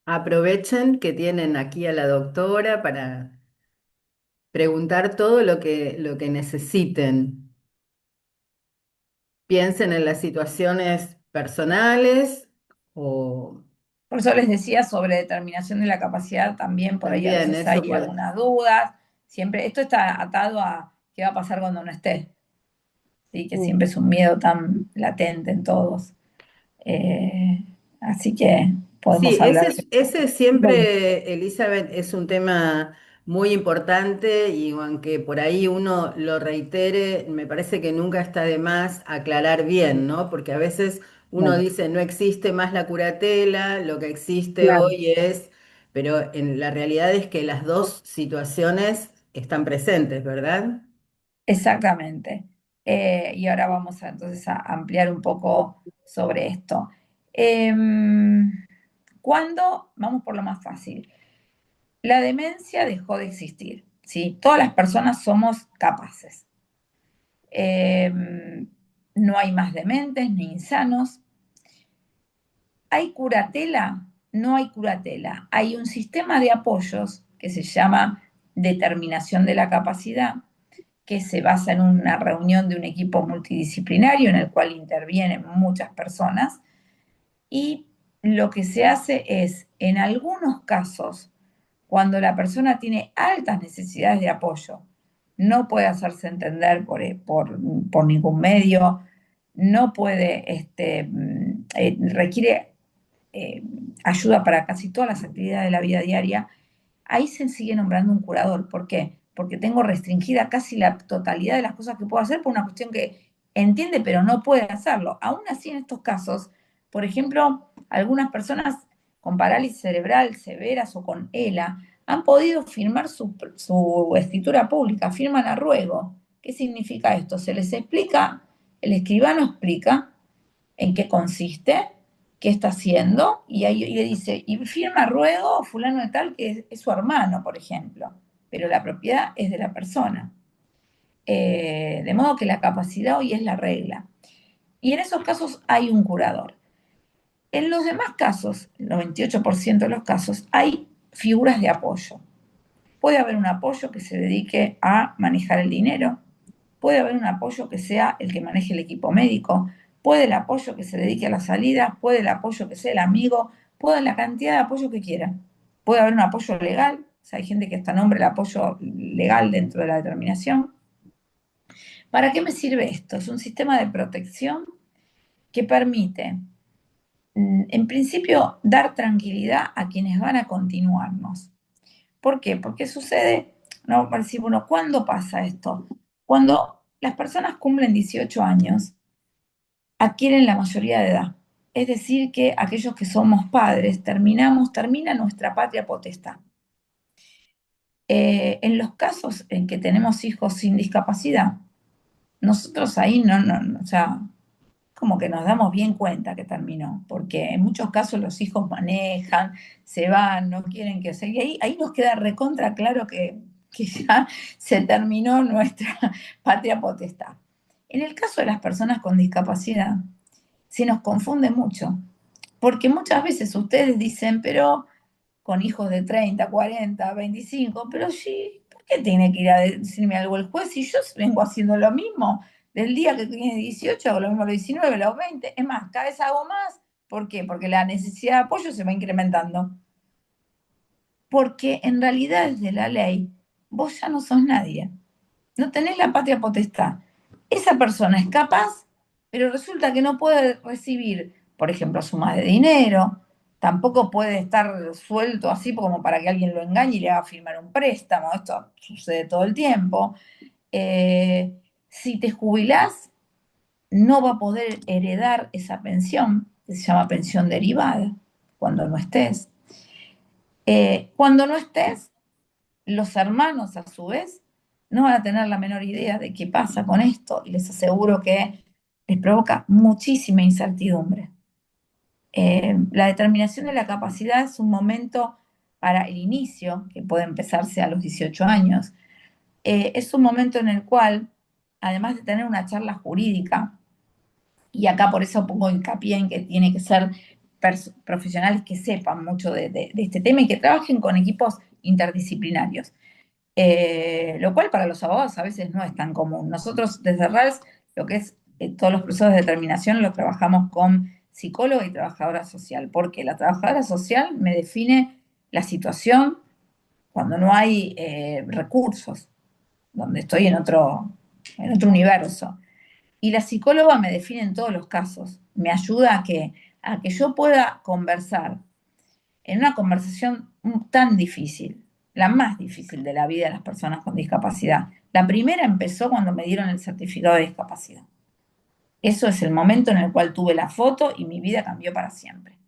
aprovechen que tienen aquí a la doctora para preguntar todo lo que necesiten. Piensen en las situaciones personales o Por eso les decía sobre determinación de la capacidad, también por ahí a también veces eso hay puede. algunas dudas. Siempre, esto está atado a qué va a pasar cuando no esté, ¿sí? Que siempre es un miedo tan latente en todos. Eh, Así que Sí, podemos hablar de ese Vale. siempre, Elizabeth, es un tema muy importante y aunque por ahí uno lo reitere, me parece que nunca está de más aclarar bien, ¿no? Porque a veces uno dice no existe más la curatela, lo que existe Claro. hoy es, pero en la realidad es que las dos situaciones están presentes, ¿verdad? Exactamente. Y ahora vamos entonces a ampliar un poco sobre esto. Em, ¿Cuándo? Vamos por lo más fácil. La demencia dejó de existir, ¿sí? Todas las personas somos capaces. No hay más dementes ni insanos. ¿Hay curatela? No hay curatela. Hay un sistema de apoyos que se llama determinación de la capacidad, que se basa en una reunión de un equipo multidisciplinario en el cual intervienen muchas personas y lo que se hace es, en algunos casos, cuando la persona tiene altas necesidades de apoyo, no puede hacerse entender por ningún medio, no puede, requiere eh, ayuda para casi todas las actividades de la vida diaria, ahí se sigue nombrando un curador. ¿Por qué? Porque tengo restringida casi la totalidad de las cosas que puedo hacer por una cuestión que entiende pero no puede hacerlo. Aún así, en estos casos, por ejemplo, algunas personas con parálisis cerebral severas o con ELA han podido firmar su escritura pública, firman a ruego. ¿Qué significa esto? Se les explica, el escribano explica en qué consiste, qué está haciendo, y ahí le dice, y firma ruego fulano de tal que es su hermano, por ejemplo, pero la propiedad es de la persona. De modo que la capacidad hoy es la regla. Y en esos casos hay un curador. En los demás casos, el 98% de los casos, hay figuras de apoyo. Puede haber un apoyo que se dedique a manejar el dinero, puede haber un apoyo que sea el que maneje el equipo médico, puede el apoyo que se dedique a la salida, puede el apoyo que sea el amigo, puede la cantidad de apoyo que quiera. Puede haber un apoyo legal, o sea, hay gente que hasta nombra el apoyo legal dentro de la determinación. ¿Para qué me sirve esto? Es un sistema de protección que permite, en principio, dar tranquilidad a quienes van a continuarnos. ¿Por qué? Porque sucede, no, para decir, bueno, ¿cuándo pasa esto? Cuando las personas cumplen 18 años, adquieren la mayoría de edad. Es decir, que aquellos que somos padres termina nuestra patria potestad. En los casos en que tenemos hijos sin discapacidad, nosotros ahí o sea, como que nos damos bien cuenta que terminó, porque en muchos casos los hijos manejan, se van, no quieren que se... Y ahí nos queda recontra claro que ya se terminó nuestra patria potestad. En el caso de las personas con discapacidad, se nos confunde mucho, porque muchas veces ustedes dicen, pero con hijos de 30, 40, 25, pero sí, ¿por qué tiene que ir a decirme algo el juez si yo vengo haciendo lo mismo? Del día que tiene 18 hago lo mismo a los 19, a los 20, es más, cada vez hago más. ¿Por qué? Porque la necesidad de apoyo se va incrementando. Porque en realidad desde la ley vos ya no sos nadie, no tenés la patria potestad. Esa persona es capaz, pero resulta que no puede recibir, por ejemplo, sumas de dinero, tampoco puede estar suelto así como para que alguien lo engañe y le haga firmar un préstamo. Esto sucede todo el tiempo. Si te jubilás, no va a poder heredar esa pensión, que se llama pensión derivada, cuando no estés. Cuando no estés, los hermanos, a su vez, no van a tener la menor idea de qué pasa con esto y les aseguro que les provoca muchísima incertidumbre. La determinación de la capacidad es un momento para el inicio, que puede empezarse a los 18 años. Es un momento en el cual, además de tener una charla jurídica, y acá por eso pongo hincapié en que tiene que ser profesionales que sepan mucho de este tema y que trabajen con equipos interdisciplinarios. Lo cual para los abogados a veces no es tan común. Nosotros desde RALS, lo que es todos los procesos de determinación, lo trabajamos con psicóloga y trabajadora social, porque la trabajadora social me define la situación cuando no hay recursos, donde estoy en otro universo. Y la psicóloga me define en todos los casos, me ayuda a que yo pueda conversar en una conversación tan difícil, la más difícil de la vida de las personas con discapacidad. La primera empezó cuando me dieron el certificado de discapacidad. Eso es el momento en el cual tuve la foto y mi vida cambió para siempre.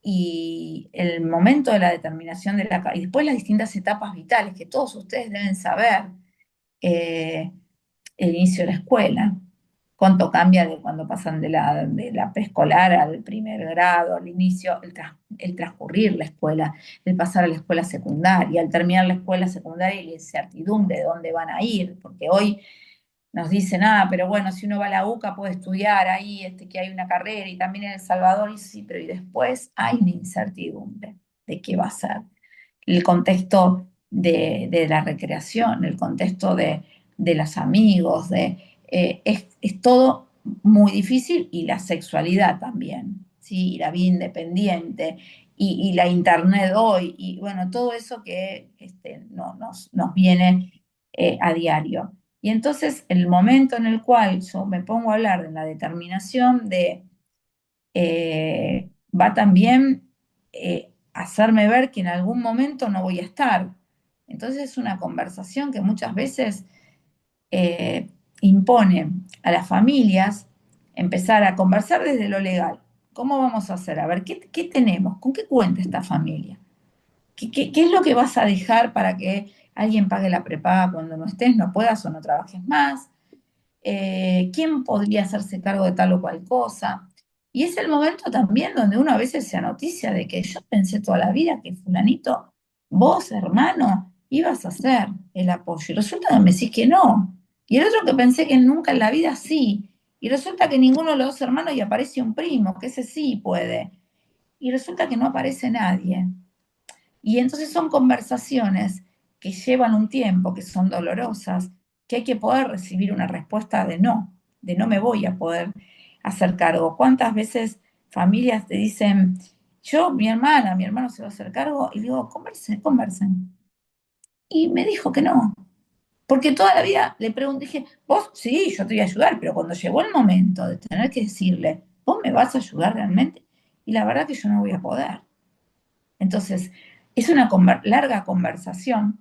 Y el momento de la determinación y después las distintas etapas vitales que todos ustedes deben saber, eh, el inicio de la escuela, cuánto cambia de cuando pasan de la preescolar al primer grado, al inicio, el transcurrir la escuela, el pasar a la escuela secundaria, al terminar la escuela secundaria y la incertidumbre de dónde van a ir, porque hoy nos dicen, pero bueno, si uno va a la UCA puede estudiar ahí, que hay una carrera, y también en El Salvador, y sí, pero y después hay una incertidumbre de qué va a ser. El contexto de la recreación, el contexto de los amigos, es todo muy difícil, y la sexualidad también, ¿sí? Y la vida independiente, y la internet hoy, y bueno, todo eso que no, nos viene a diario. Y entonces el momento en el cual yo me pongo a hablar de la determinación va también hacerme ver que en algún momento no voy a estar. Entonces es una conversación que muchas veces eh, impone a las familias empezar a conversar desde lo legal. ¿Cómo vamos a hacer? A ver, ¿qué tenemos? ¿Con qué cuenta esta familia? ¿Qué es lo que vas a dejar para que alguien pague la prepaga cuando no estés, no puedas o no trabajes más? ¿Quién podría hacerse cargo de tal o cual cosa? Y es el momento también donde uno a veces se noticia de que yo pensé toda la vida que fulanito, vos, hermano, ibas a ser el apoyo. Y resulta que me decís que no. Y el otro que pensé que nunca en la vida sí. Y resulta que ninguno de los dos hermanos y aparece un primo, que ese sí puede. Y resulta que no aparece nadie. Y entonces son conversaciones que llevan un tiempo, que son dolorosas, que hay que poder recibir una respuesta de no me voy a poder hacer cargo. ¿Cuántas veces familias te dicen, yo, mi hermano se va a hacer cargo? Y digo, conversen, conversen. Y me dijo que no, porque toda la vida le pregunté, dije, vos sí, yo te voy a ayudar, pero cuando llegó el momento de tener que decirle, ¿vos me vas a ayudar realmente? Y la verdad que yo no voy a poder. Entonces, es una larga conversación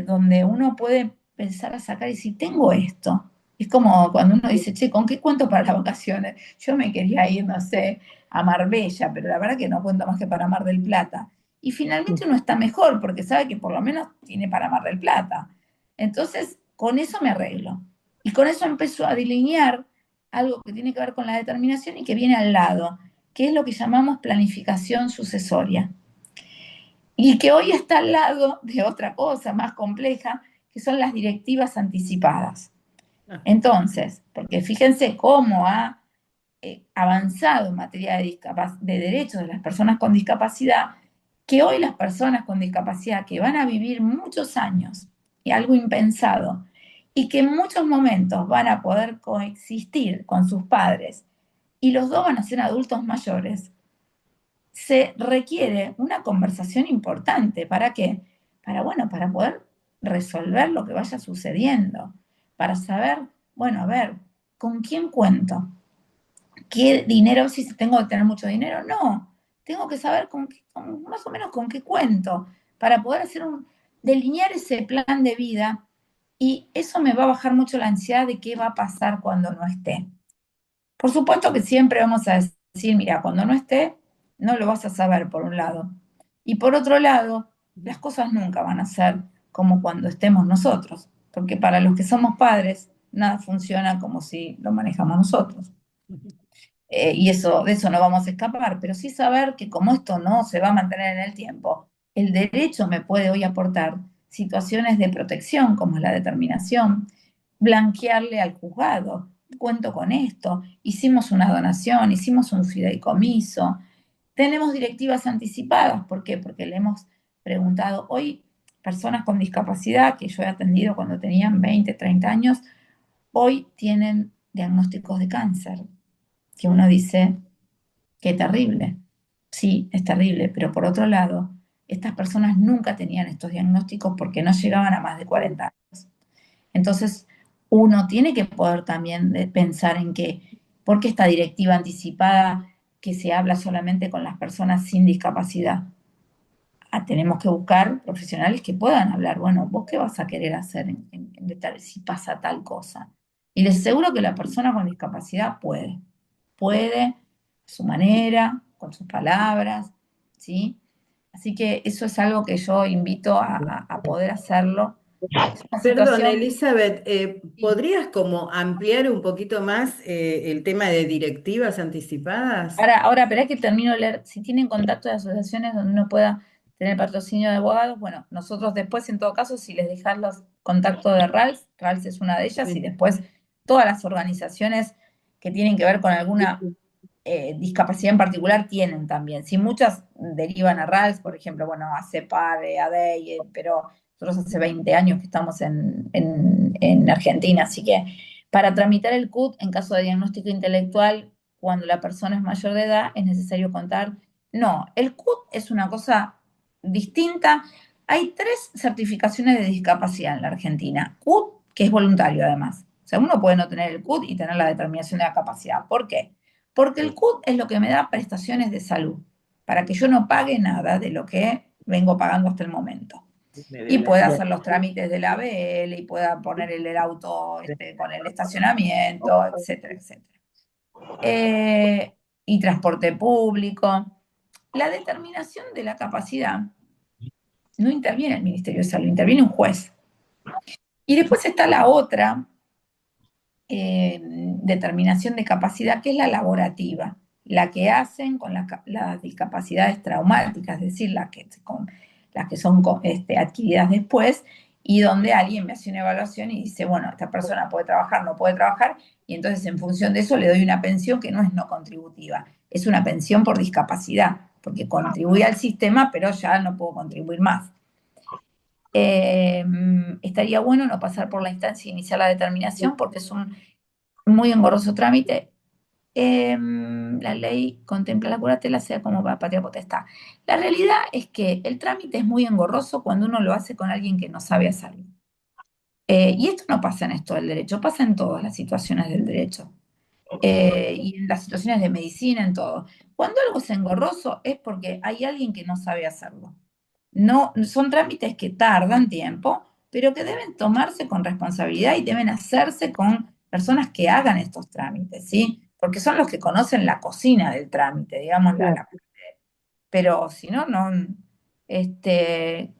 donde uno puede pensar a sacar y si tengo esto. Es como cuando uno dice, che, ¿con qué cuento para las vacaciones? Yo me quería ir, no sé, a Marbella, pero la verdad que no cuento más que para Mar del Plata. Y finalmente uno está mejor porque sabe que por lo menos tiene para Mar del Plata. Entonces, con eso me arreglo. Y con eso empezó a delinear algo que tiene que ver con la determinación y que viene al lado, que es lo que llamamos planificación sucesoria y que hoy está al lado de otra cosa más compleja, que son las directivas anticipadas. Ah, Entonces, porque fíjense cómo ha avanzado en materia de derechos de las personas con discapacidad, que hoy las personas con discapacidad que van a vivir muchos años, y algo impensado, y que en muchos momentos van a poder coexistir con sus padres, y los dos van a ser adultos mayores, se requiere una conversación importante. ¿Para qué? Bueno, para poder resolver lo que vaya sucediendo, para saber, bueno, a ver, ¿con quién cuento? ¿Qué dinero? Si tengo que tener mucho dinero, no. Tengo que saber más o menos con qué cuento, para poder delinear ese plan de vida, y eso me va a bajar mucho la ansiedad de qué va a pasar cuando no esté. Por supuesto que siempre vamos a decir, mira, cuando no esté, no lo vas a saber por un lado. Y por otro lado, las cosas nunca van a ser como cuando estemos nosotros, porque para los que somos padres, nada funciona como si lo manejamos nosotros. Y de eso no vamos a escapar, pero sí saber que como esto no se va a mantener en el tiempo, el derecho me puede hoy aportar situaciones de protección como la determinación, blanquearle al juzgado, cuento con esto, hicimos una donación, hicimos un fideicomiso, tenemos directivas anticipadas. ¿Por qué? Porque le hemos preguntado, hoy personas con discapacidad que yo he atendido cuando tenían 20, 30 años, hoy tienen diagnósticos de cáncer, que uno dice, qué terrible. Sí, es terrible, pero por otro lado, estas personas nunca tenían estos diagnósticos porque no llegaban a más de 40 años. Entonces, uno tiene que poder también pensar en que, ¿por qué esta directiva anticipada que se habla solamente con las personas sin discapacidad? Tenemos que buscar profesionales que puedan hablar, bueno, ¿vos qué vas a querer hacer si pasa tal cosa? Y les aseguro que la persona con discapacidad puede a su manera, con sus palabras, ¿sí? Así que eso es algo que yo invito a poder hacerlo. Es una Perdón, situación. Elizabeth, Sí. ¿podrías como ampliar un poquito más el tema de directivas anticipadas? Ahora, esperá que termino de leer. Si tienen contacto de asociaciones donde uno pueda tener patrocinio de abogados, bueno, nosotros después, en todo caso, si les dejan los contactos de RALS es una de ellas, y Sí. después todas las organizaciones que tienen que ver con alguna discapacidad en particular tienen también. Si muchas derivan a RALS, por ejemplo, bueno, a CEPAR, ADEI, pero nosotros hace 20 años que estamos en Argentina, así que para tramitar el CUT en caso de diagnóstico intelectual, cuando la persona es mayor de edad, es necesario contar. No, el CUT es una cosa distinta. Hay 3 certificaciones de discapacidad en la Argentina. CUT, que es voluntario además. O sea, uno puede no tener el CUT y tener la determinación de la capacidad. ¿Por qué? Porque el CUT es lo que me da prestaciones de salud, para que yo no pague nada de lo que vengo pagando hasta el momento. Y pueda hacer los trámites de la ABL y pueda poner el auto con el estacionamiento, etcétera, etcétera. Y transporte público. La determinación de la capacidad no interviene el Ministerio de Salud, interviene un juez. Y después está la otra determinación de capacidad, que es la laborativa, la que hacen con las discapacidades traumáticas, es decir, las que son adquiridas después, y donde alguien me hace una evaluación y dice, bueno, esta persona puede trabajar, no puede trabajar, y entonces en función de eso le doy una pensión que no es no contributiva, es una pensión por discapacidad, porque contribuye al sistema, pero ya no puedo contribuir más. Estaría bueno no pasar por la instancia de iniciar la determinación, porque es un muy engorroso trámite. La ley contempla la curatela, sea como patria potestad. La realidad es que el trámite es muy engorroso cuando uno lo hace con alguien que no sabe hacerlo. Y esto no pasa en esto del derecho, pasa en todas las situaciones del derecho. Y en las situaciones de medicina, en todo. Cuando algo es engorroso es porque hay alguien que no sabe hacerlo. No, son trámites que tardan tiempo, pero que deben tomarse con responsabilidad y deben hacerse con personas que hagan estos trámites, ¿sí? Porque son los que conocen la cocina del trámite, digamos, pero si no, no.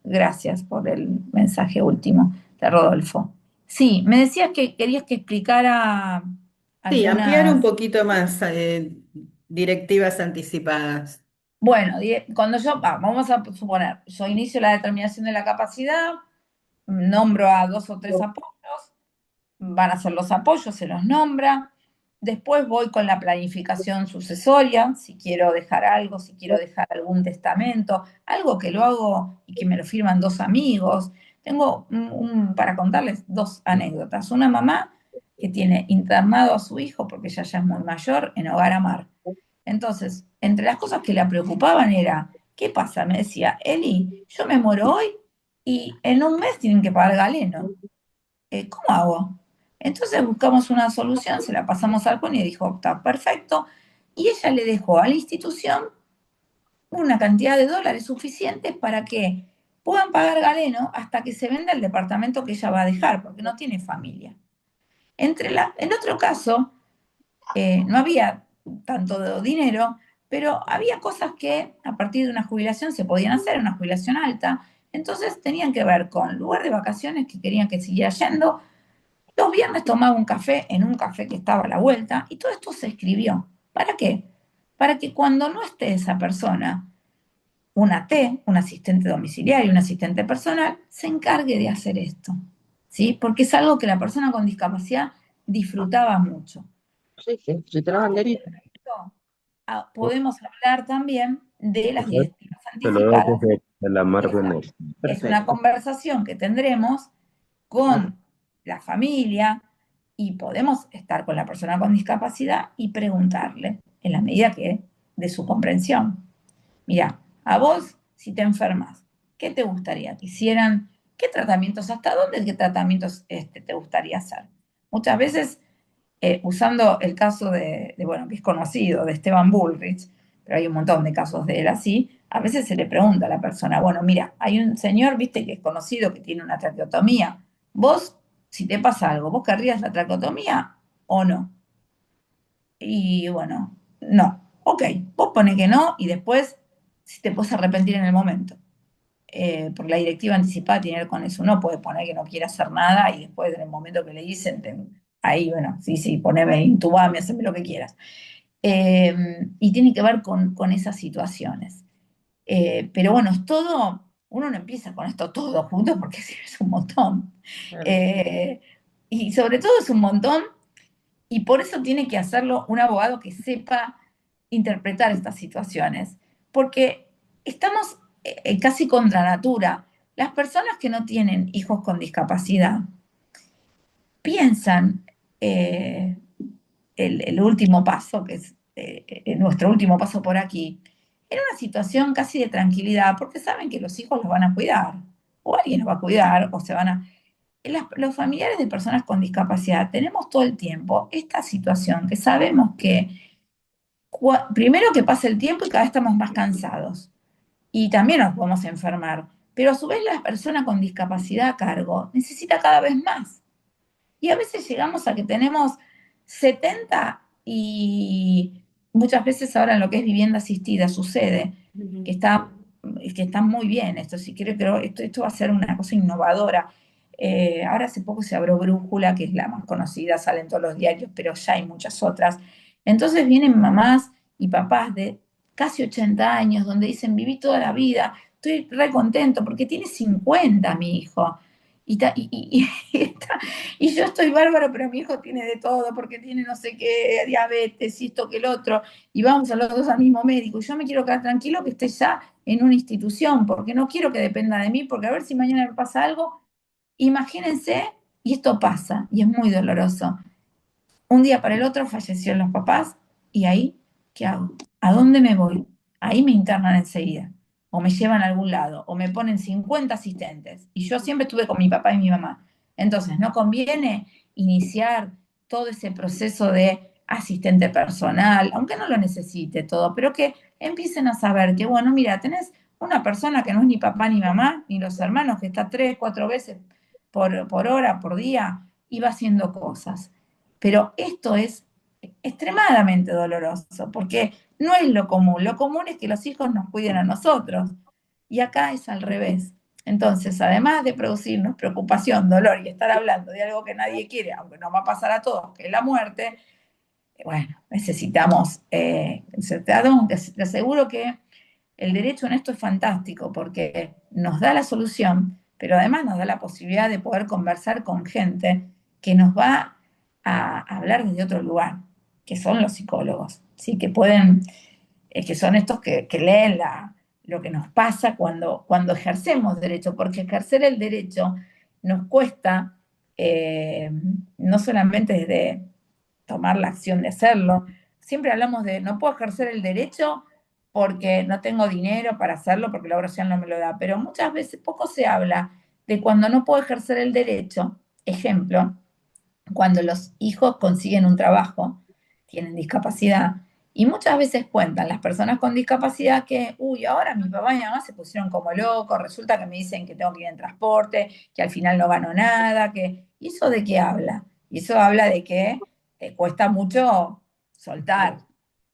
Gracias por el mensaje último de Rodolfo. Sí, me decías que querías que explicara Sí, ampliar un algunas. poquito más directivas anticipadas. Bueno, cuando vamos a suponer, yo inicio la determinación de la capacidad, nombro a 2 o 3 apoyos, van a ser los apoyos, se los nombra. Después voy con la planificación sucesoria, si quiero dejar algo, si quiero dejar algún testamento, algo que lo hago y que me lo firman 2 amigos. Tengo para contarles 2 anécdotas. Una mamá que tiene internado a su hijo, porque ella ya es muy mayor, en Hogar Amar. Entonces, entre las cosas que la preocupaban era, ¿qué pasa? Me decía, Eli, yo me muero hoy y en un mes tienen que pagar galeno. ¿Cómo hago? Entonces buscamos una solución, se la pasamos al CONI y dijo, está perfecto. Y ella le dejó a la institución una cantidad de dólares suficientes para que puedan pagar galeno hasta que se venda el departamento que ella va a dejar, porque no tiene familia. En otro caso, no había tanto dinero, pero había cosas que a partir de una jubilación se podían hacer, una jubilación alta. Entonces tenían que ver con lugar de vacaciones que querían que siguiera yendo. Los viernes tomaba un café en un café que estaba a la vuelta y todo esto se escribió. ¿Para qué? Para que cuando no esté esa persona, una T, un asistente domiciliario, un asistente personal, se encargue de hacer esto. ¿Sí? Porque es algo que la persona con discapacidad disfrutaba mucho. Sí, sí, sí, te la banderita. Podemos hablar también de las directivas Te lo doy anticipadas. desde la Mar Esa Venecia. es una Perfecto. conversación que tendremos con la familia y podemos estar con la persona con discapacidad y preguntarle, en la medida que de su comprensión. Mira, a vos, si te enfermas, ¿qué te gustaría que hicieran? ¿Qué tratamientos, hasta dónde, qué tratamientos te gustaría hacer? Muchas veces, usando el caso bueno, que es conocido, de Esteban Bullrich, pero hay un montón de casos de él así, a veces se le pregunta a la persona, bueno, mira, hay un señor, viste, que es conocido, que tiene una traqueotomía, ¿vos si te pasa algo, ¿vos querrías la tracotomía o no? Y bueno, no. Ok, vos pone que no y después si te puedes arrepentir en el momento. Porque la directiva anticipada tiene que ver con eso. Uno puede poner que no quiere hacer nada y después en el momento que le dicen, ahí, bueno, sí, sí, poneme, intubame, haceme lo que quieras. Y tiene que ver con esas situaciones. Pero bueno, es todo, uno no empieza con esto todo junto porque sí, es un montón. Claro. Eh, y sobre todo es un montón y por eso tiene que hacerlo un abogado que sepa interpretar estas situaciones, porque estamos casi contra natura. Las personas que no tienen hijos con discapacidad piensan eh, el último paso, que es nuestro último paso por aquí, en una situación casi de tranquilidad, porque saben que los hijos los van a cuidar, o alguien los va a cuidar, o se van a... Los familiares de personas con discapacidad tenemos todo el tiempo esta situación que sabemos que primero que pasa el tiempo y cada vez estamos más cansados y también nos podemos enfermar, pero a su vez la persona con discapacidad a cargo necesita cada vez más. Y a veces llegamos a que tenemos 70 y muchas veces ahora en lo que es vivienda asistida sucede que Ujú. está, que está muy bien esto, sí creo esto va a ser una cosa innovadora. Ahora hace poco se abrió Brújula, que es la más conocida, sale en todos los diarios, pero ya hay muchas otras. Entonces vienen mamás y papás de casi 80 años donde dicen, viví toda la vida, estoy re contento porque tiene 50 mi hijo. Y yo estoy bárbaro, pero mi hijo tiene de todo, porque tiene no sé qué, diabetes y esto que el otro, y vamos a los dos al mismo médico. Y yo me quiero quedar tranquilo que esté ya en una institución, porque no quiero que dependa de mí, porque a ver si mañana me pasa algo. Imagínense, y esto pasa, y es muy doloroso. Un día para el otro fallecieron los papás, y ahí, ¿qué hago? ¿A dónde me voy? Ahí me internan enseguida, o me llevan a algún lado, o me ponen 50 asistentes. Y yo siempre estuve con mi papá y mi mamá. Entonces, no conviene iniciar todo ese proceso de asistente personal, aunque no lo necesite todo, pero que empiecen a saber que, bueno, mira, tenés una persona que no es ni papá ni mamá, ni los hermanos, que está 3, 4 veces por hora, por día, y va haciendo cosas. Pero esto es extremadamente doloroso, porque no es lo común es que los hijos nos cuiden a nosotros, y acá es al revés. Entonces, además de producirnos preocupación, dolor y estar hablando de algo que nadie quiere, aunque nos va a pasar a todos, que es la muerte, bueno, necesitamos, te aseguro que el derecho en esto es fantástico porque nos da la solución, pero además nos da la posibilidad de poder conversar con gente que nos va a hablar desde otro lugar, que son los psicólogos, ¿sí? Que pueden, que son estos que leen lo que nos pasa cuando ejercemos derecho, porque ejercer el derecho nos cuesta eh, no solamente desde tomar la acción de hacerlo. Siempre hablamos de no puedo ejercer el derecho porque no tengo dinero para hacerlo, porque la obra social no me lo da, pero muchas veces poco se habla de cuando no puedo ejercer el derecho. Ejemplo, cuando los hijos consiguen un trabajo, tienen discapacidad, y muchas veces cuentan las personas con discapacidad que, uy, ahora mi papá y mi mamá se pusieron como locos, resulta que me dicen que tengo que ir en transporte, que al final no gano nada, que... ¿Y eso de qué habla? Y eso habla de que te cuesta mucho soltar.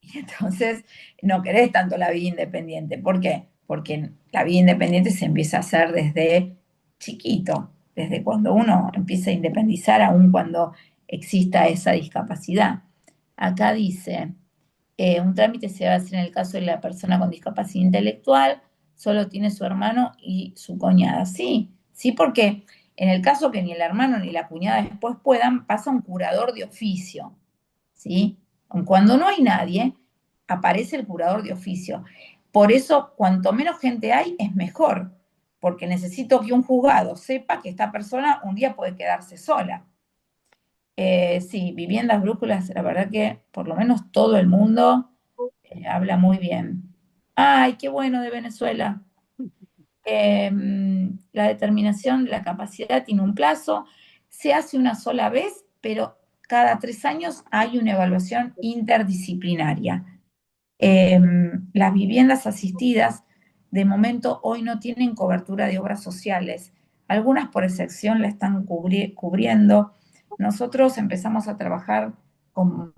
Y entonces no querés tanto la vida independiente. ¿Por qué? Porque la vida independiente se empieza a hacer desde chiquito, desde cuando uno empieza a independizar, aun cuando exista esa discapacidad. Acá dice, un trámite se va a hacer en el caso de la persona con discapacidad intelectual, solo tiene su hermano y su cuñada. Sí, sí, porque en el caso que ni el hermano ni la cuñada después puedan, pasa un curador de oficio, ¿sí? Cuando no hay nadie, aparece el curador de oficio. Por eso, cuanto menos gente hay, es mejor, porque necesito que un juzgado sepa que esta persona un día puede quedarse sola. Sí, viviendas brújulas, la verdad que por lo menos todo el mundo habla muy bien. Ay, qué bueno de Venezuela. La determinación de la capacidad tiene un plazo, se hace una sola vez, pero cada 3 años hay una evaluación interdisciplinaria. Eh, las viviendas asistidas, de momento, hoy no tienen cobertura de obras sociales, algunas por excepción la están cubriendo. Nosotros empezamos a trabajar con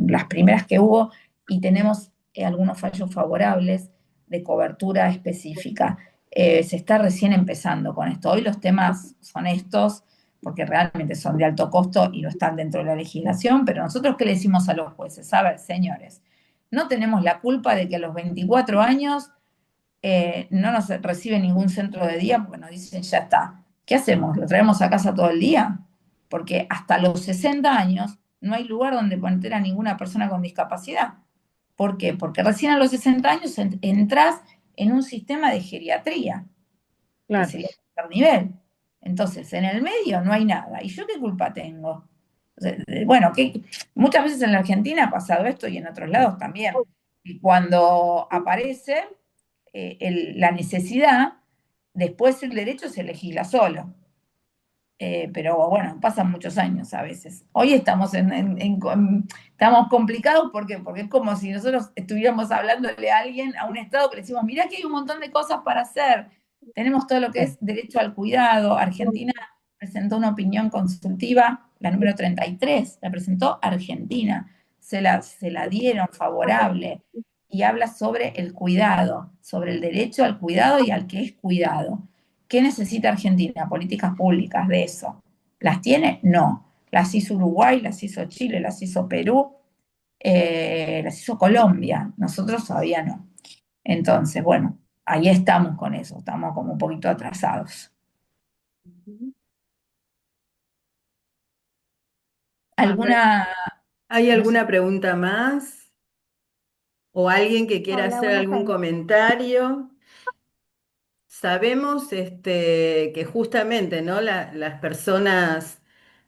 las primeras que hubo y tenemos algunos fallos favorables de cobertura específica. Se está recién empezando con esto. Hoy los temas son estos, porque realmente son de alto costo y no están dentro de la legislación, pero nosotros, ¿qué le decimos a los jueces? A ver, señores, no tenemos la culpa de que a los 24 años no nos recibe ningún centro de día porque nos dicen ya está. ¿Qué hacemos? ¿Lo traemos a casa todo el día? Porque hasta los 60 años no hay lugar donde poner a ninguna persona con discapacidad. ¿Por qué? Porque recién a los 60 años entras en un sistema de geriatría, que Claro. sería el tercer nivel. Entonces, en el medio no hay nada. ¿Y yo qué culpa tengo? O sea, bueno, que muchas veces en la Argentina ha pasado esto y en otros lados también. Y cuando aparece la necesidad, después el derecho se legisla solo. Pero bueno, pasan muchos años a veces. Hoy estamos estamos complicados porque es como si nosotros estuviéramos hablándole a alguien, a un Estado, que le decimos, mirá que hay un montón de cosas para hacer. Tenemos todo lo que es derecho al cuidado. Argentina presentó una opinión consultiva, la número 33, la presentó Argentina. Se la dieron favorable y habla sobre el cuidado, sobre el derecho al cuidado y al que es cuidado. ¿Qué necesita Argentina? Políticas públicas de eso. ¿Las tiene? No. Las hizo Uruguay, las hizo Chile, las hizo Perú, las hizo Colombia. Nosotros todavía no. Entonces, bueno, ahí estamos con eso, estamos como un poquito atrasados. A ver, ¿Alguna, ¿hay no sé, alguna pregunta más? ¿O alguien que quiera Hola, hacer buenas algún tardes. comentario? Sabemos que justamente, ¿no? Las personas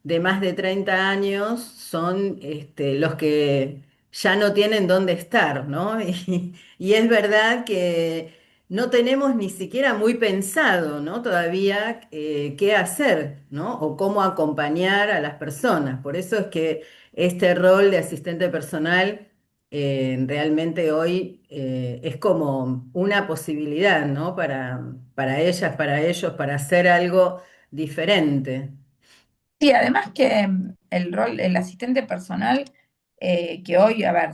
de más de 30 años son los que ya no tienen dónde estar, ¿no? Y es verdad que no tenemos ni siquiera muy pensado, ¿no? Todavía qué hacer, ¿no? O cómo acompañar a las personas. Por eso es que este rol de asistente personal realmente hoy es como una posibilidad, ¿no? Para ellas, para ellos, para hacer algo diferente. sí, además que el rol, el asistente personal, que hoy, a ver,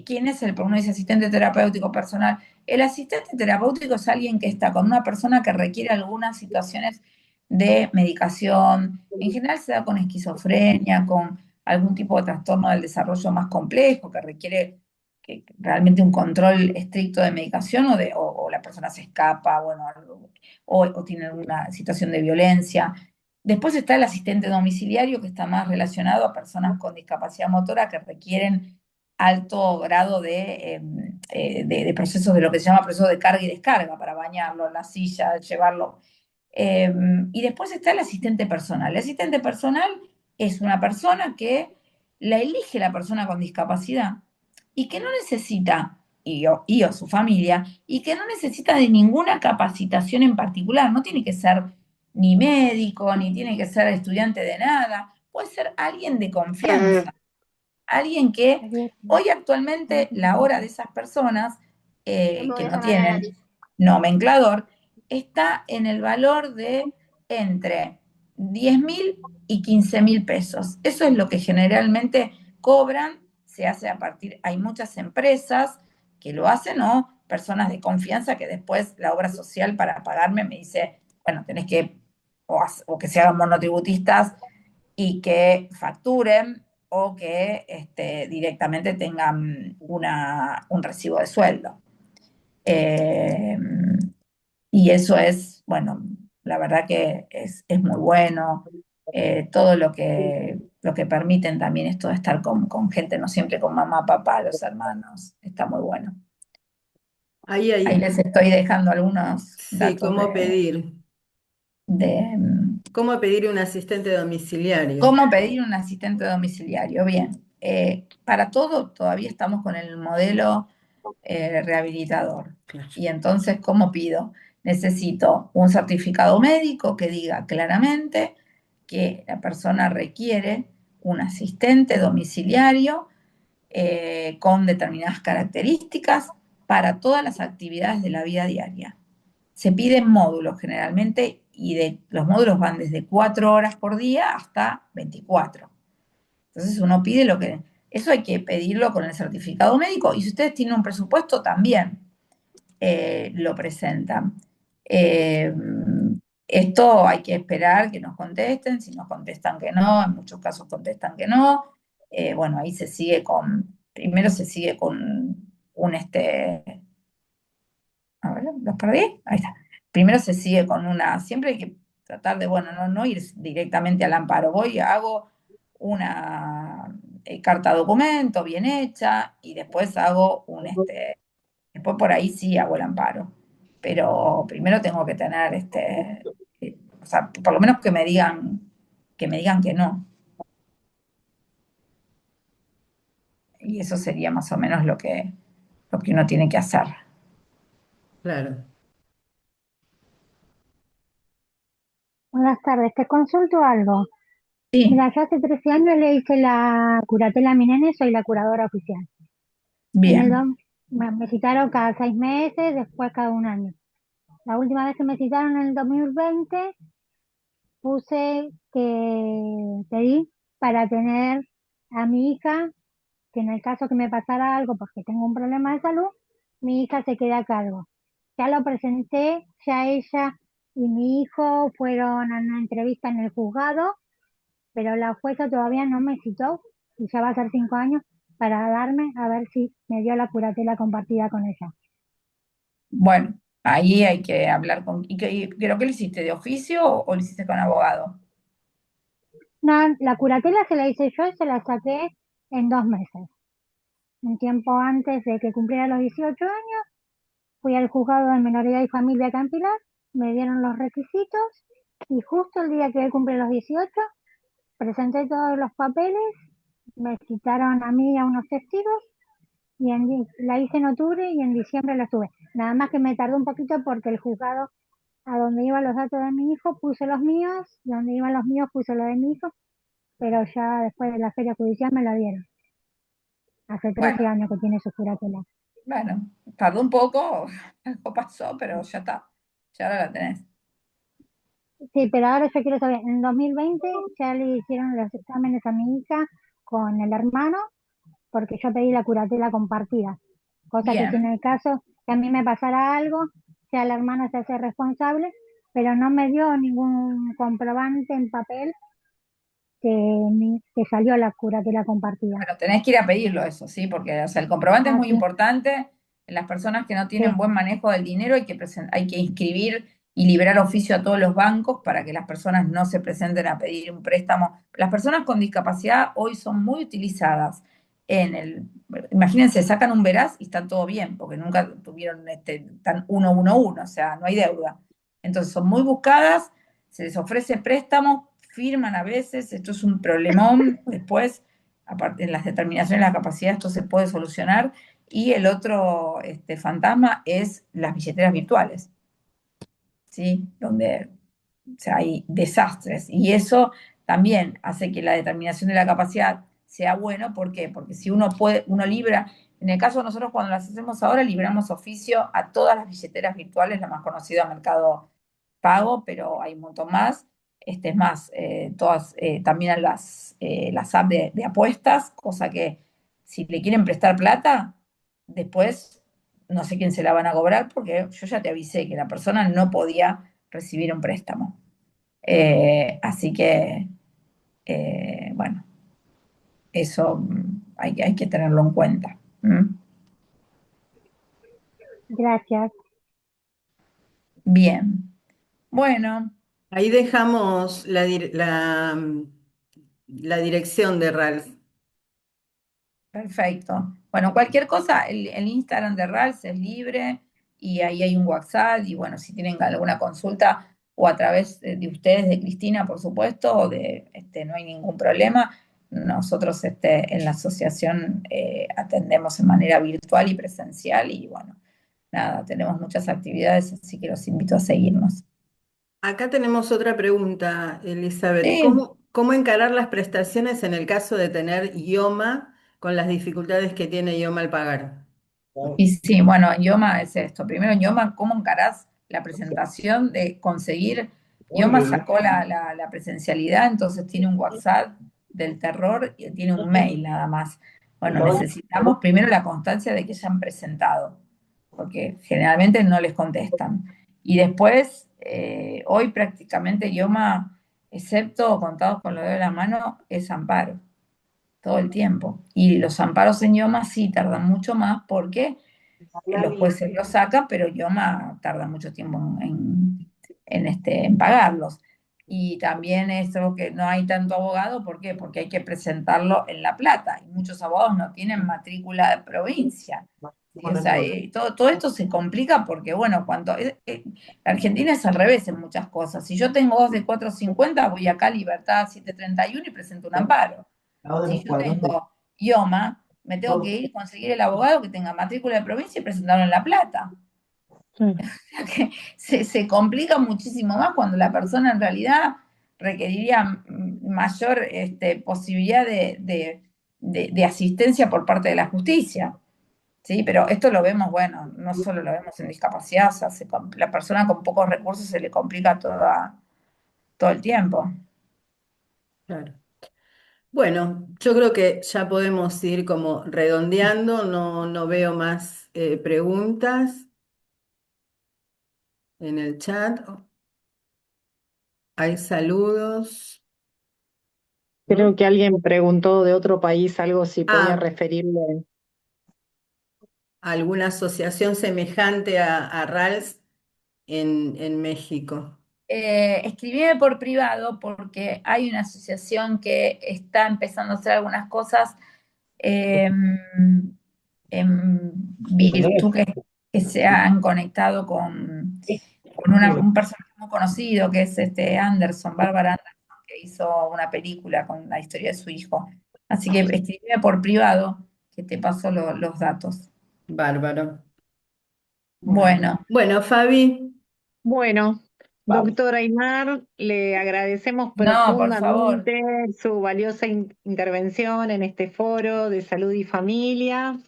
¿quién es uno dice asistente terapéutico personal? El asistente terapéutico es alguien que está con una persona que requiere algunas situaciones de medicación. En general se da con esquizofrenia, con algún tipo de trastorno del desarrollo más complejo que requiere realmente un control estricto de medicación o la persona se escapa, bueno, o tiene alguna situación de violencia. Después está el asistente domiciliario, que está más relacionado a personas con discapacidad motora que requieren alto grado de procesos de lo que se llama proceso de carga y descarga, para bañarlo, la silla, llevarlo. Y después está el asistente personal. El asistente personal es una persona que la elige la persona con discapacidad y que no necesita, y o su familia, y que no necesita de ninguna capacitación en particular. No tiene que ser ni médico, ni tiene que ser estudiante de nada, puede ser alguien de confianza, alguien que hoy actualmente la hora de esas personas que no tienen nomenclador está en el valor de entre 10.000 y 15.000 pesos. Eso es lo que generalmente cobran, se hace a partir, hay muchas empresas que lo hacen o personas de confianza que después la obra social para pagarme me dice, bueno, tenés que o que se hagan monotributistas y que facturen o que directamente tengan un recibo de sueldo. Eh, y eso es, bueno, la verdad que es muy bueno. Todo lo que permiten también esto de estar con gente, no siempre con mamá, papá, los hermanos, está muy bueno. Ahí, Ahí ahí, les estoy dejando algunos sí, datos de cómo pedir un asistente domiciliario. ¿cómo pedir un asistente domiciliario? Bien, para todo todavía estamos con el modelo rehabilitador. Claro. Y entonces, ¿cómo pido? Necesito un certificado médico que diga claramente que la persona requiere un asistente domiciliario con determinadas características para todas las actividades de la vida diaria. Se piden módulos generalmente los módulos van desde 4 horas por día hasta 24. Entonces uno pide lo que... Eso hay que pedirlo con el certificado médico y si ustedes tienen un presupuesto también lo presentan. Eh, Esto hay que esperar que nos contesten, si nos contestan que no, en muchos casos contestan que no. Bueno, ahí se sigue primero se sigue con a ver, ¿los perdí? Ahí está. Primero se sigue con siempre hay que tratar de, bueno, no ir directamente al amparo. Hago una carta documento bien hecha y después hago después por ahí sí hago el amparo. Pero primero tengo que tener o sea, por lo menos que me digan que no. Y eso sería más o menos lo que uno tiene que hacer. Claro. Buenas tardes, te consulto algo. Sí, Mira, yo hace 13 años le hice la curatela a mi nene, soy la curadora oficial. En el bien. dom- me citaron cada 6 meses, después cada un año. La última vez que me citaron en el 2020, puse que pedí para tener a mi hija, que en el caso que me pasara algo porque tengo un problema de salud, mi hija se queda a cargo. Ya lo presenté, ya ella y mi hijo fueron a una entrevista en el juzgado, pero la jueza todavía no me citó y ya va a ser 5 años para darme a ver si me dio la curatela compartida con ella. Bueno, ahí hay que hablar ¿Pero qué le hiciste? ¿De oficio o lo hiciste con abogado? No, la curatela se la hice yo y se la saqué en 2 meses. Un tiempo antes de que cumpliera los 18 años, fui al juzgado de minoría y familia acá en Pilar, me dieron los requisitos y justo el día que él cumple los 18, presenté todos los papeles, me citaron a mí y a unos testigos y la hice en octubre y en diciembre la tuve. Nada más que me tardó un poquito porque el juzgado a donde iban los datos de mi hijo puse los míos, y donde iban los míos puse los de mi hijo, pero ya después de la feria judicial me la dieron. Hace Bueno, 13 años que tiene su curatela. bueno, tardó un poco, algo pasó, pero ya está. Ya ahora la tenés. Sí, pero ahora yo quiero saber, en 2020 ya le hicieron los exámenes a mi hija con el hermano, porque yo pedí la curatela compartida, cosa que si en Bien. el caso que a mí me pasara algo, ya el hermano se hace responsable, pero no me dio ningún comprobante en papel que salió la curatela compartida. Bueno, tenés que ir a pedirlo eso, ¿sí? Porque, o sea, el comprobante es Ah, muy sí, importante. En las personas que no tienen sí, buen manejo del dinero hay que inscribir y liberar oficio a todos los bancos para que las personas no se presenten a pedir un préstamo. Las personas con discapacidad hoy son muy utilizadas imagínense, sacan un veraz y está todo bien, porque nunca tuvieron tan 111, o sea, no hay deuda. Entonces son muy buscadas, se les ofrece préstamo, firman a veces, esto es un problemón después aparte en las determinaciones de la capacidad, esto se puede solucionar. Y el otro fantasma es las billeteras virtuales, ¿sí? Donde o sea, hay desastres. Y eso también hace que la determinación de la capacidad sea bueno. ¿Por qué? Porque si uno libra, en el caso de nosotros cuando las hacemos ahora, libramos oficio a todas las billeteras virtuales, la más conocida Mercado Pago, pero hay un montón más. Es más, todas, también a las apps de apuestas, cosa que si le quieren prestar plata, después no sé quién se la van a cobrar porque yo ya te avisé que la persona no podía recibir un préstamo. Así que, bueno, eso hay que tenerlo en cuenta. ¿Mm? gracias. Bien, bueno, Ahí dejamos la dirección de Ralph. perfecto. Bueno, cualquier cosa, el Instagram de RALS es libre y ahí hay un WhatsApp y bueno, si tienen alguna consulta o a través de ustedes, de Cristina, por supuesto, no hay ningún problema. Nosotros en la asociación atendemos en manera virtual y presencial y bueno, nada, tenemos muchas actividades, así que los invito a seguirnos. Acá tenemos otra pregunta, Elizabeth. Sí, ¿Cómo encarar las prestaciones en el caso de tener IOMA con las dificultades que tiene IOMA al pagar? y sí, bueno, en Yoma es esto. Primero, en Yoma, ¿cómo encarás la presentación de conseguir? Ioma sacó la presencialidad, entonces tiene un WhatsApp del terror y tiene un mail nada más. Bueno, necesitamos primero la constancia de que se han presentado, porque generalmente no les contestan. Y después, hoy prácticamente Ioma, excepto contados con los dedos de la mano, es amparo, todo el tiempo. Y los amparos en Ioma sí tardan mucho más porque los jueces los sacan, pero Ioma tarda mucho tiempo en pagarlos. Y también eso que no hay tanto abogado, ¿por qué? Porque hay que presentarlo en La Plata y muchos abogados no tienen matrícula de provincia. ¿Sí? O sea, todo esto se complica porque, bueno, Argentina es al revés en muchas cosas. Si yo tengo 2 de 450, voy acá a Libertad 731 y presento un amparo. Si yo tengo IOMA, me tengo que ir a conseguir el abogado que tenga matrícula de provincia y presentarlo en La Plata. Sí. O sea que se complica muchísimo más cuando la persona en realidad requeriría mayor posibilidad de asistencia por parte de la justicia. ¿Sí? Pero esto lo vemos, bueno, no solo lo vemos en discapacidad, o sea, la persona con pocos recursos se le complica todo el tiempo. Claro. Bueno, yo creo que ya podemos ir como redondeando, no veo más preguntas en el chat. Hay saludos. Creo que alguien preguntó de otro país algo si podía Ah, referirle. alguna asociación semejante a RALS en México. Escribime por privado porque hay una asociación que está empezando a hacer algunas cosas eh, en virtud que se han conectado con un personaje muy conocido que es Bárbara Anderson, que hizo una película con la historia de su hijo. Así que escribime por privado que te paso los datos. Bárbaro. Bueno, Bueno, Fabi, Bueno, doctora Aymar, le agradecemos no, por favor. profundamente su valiosa intervención en este foro de salud y familia.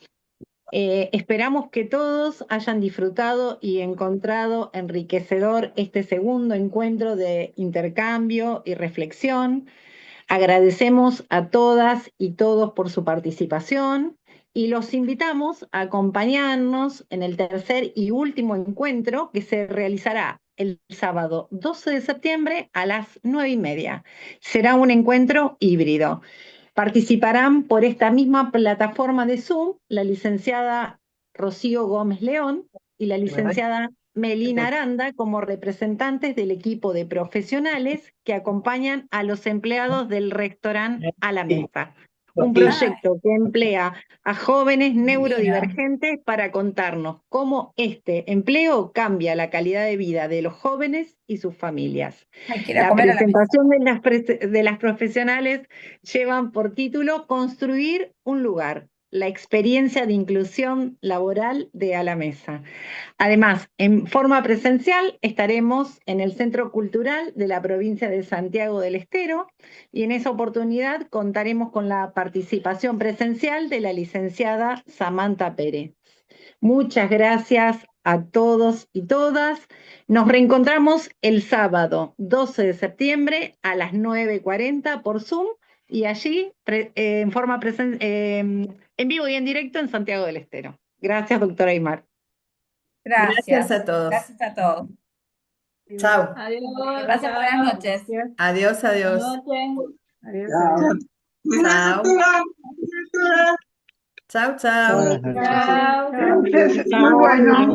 Esperamos que todos hayan disfrutado y encontrado enriquecedor este segundo encuentro de intercambio y reflexión. Agradecemos a todas y todos por su participación y los invitamos a acompañarnos en el tercer y último encuentro que se realizará el sábado 12 de septiembre a las 9:30. Será un encuentro híbrido. Participarán por esta misma plataforma de Zoom la licenciada Rocío Gómez León y la licenciada Melina Aranda como representantes del equipo de profesionales que acompañan a los empleados del restaurante A la Mesa. Un proyecto que emplea a jóvenes neurodivergentes para contarnos cómo este empleo cambia la calidad de vida de los jóvenes y sus familias. Hay que ir a La comer a la mesa. presentación de las profesionales llevan por título Construir un lugar, la experiencia de inclusión laboral de A la Mesa. Además, en forma presencial estaremos en el Centro Cultural de la provincia de Santiago del Estero y en esa oportunidad contaremos con la participación presencial de la licenciada Samantha Pérez. Muchas gracias a todos y todas. Nos reencontramos el sábado 12 de septiembre a las 9:40 por Zoom y allí en forma en vivo y en directo en Santiago del Estero. Gracias, doctora Aymar. gracias a Gracias. todos. Gracias a todos. Chao. Que pasen buenas noches. Adiós, adiós. Adiós. Chao. Chao, chao. Chao. Muy bueno.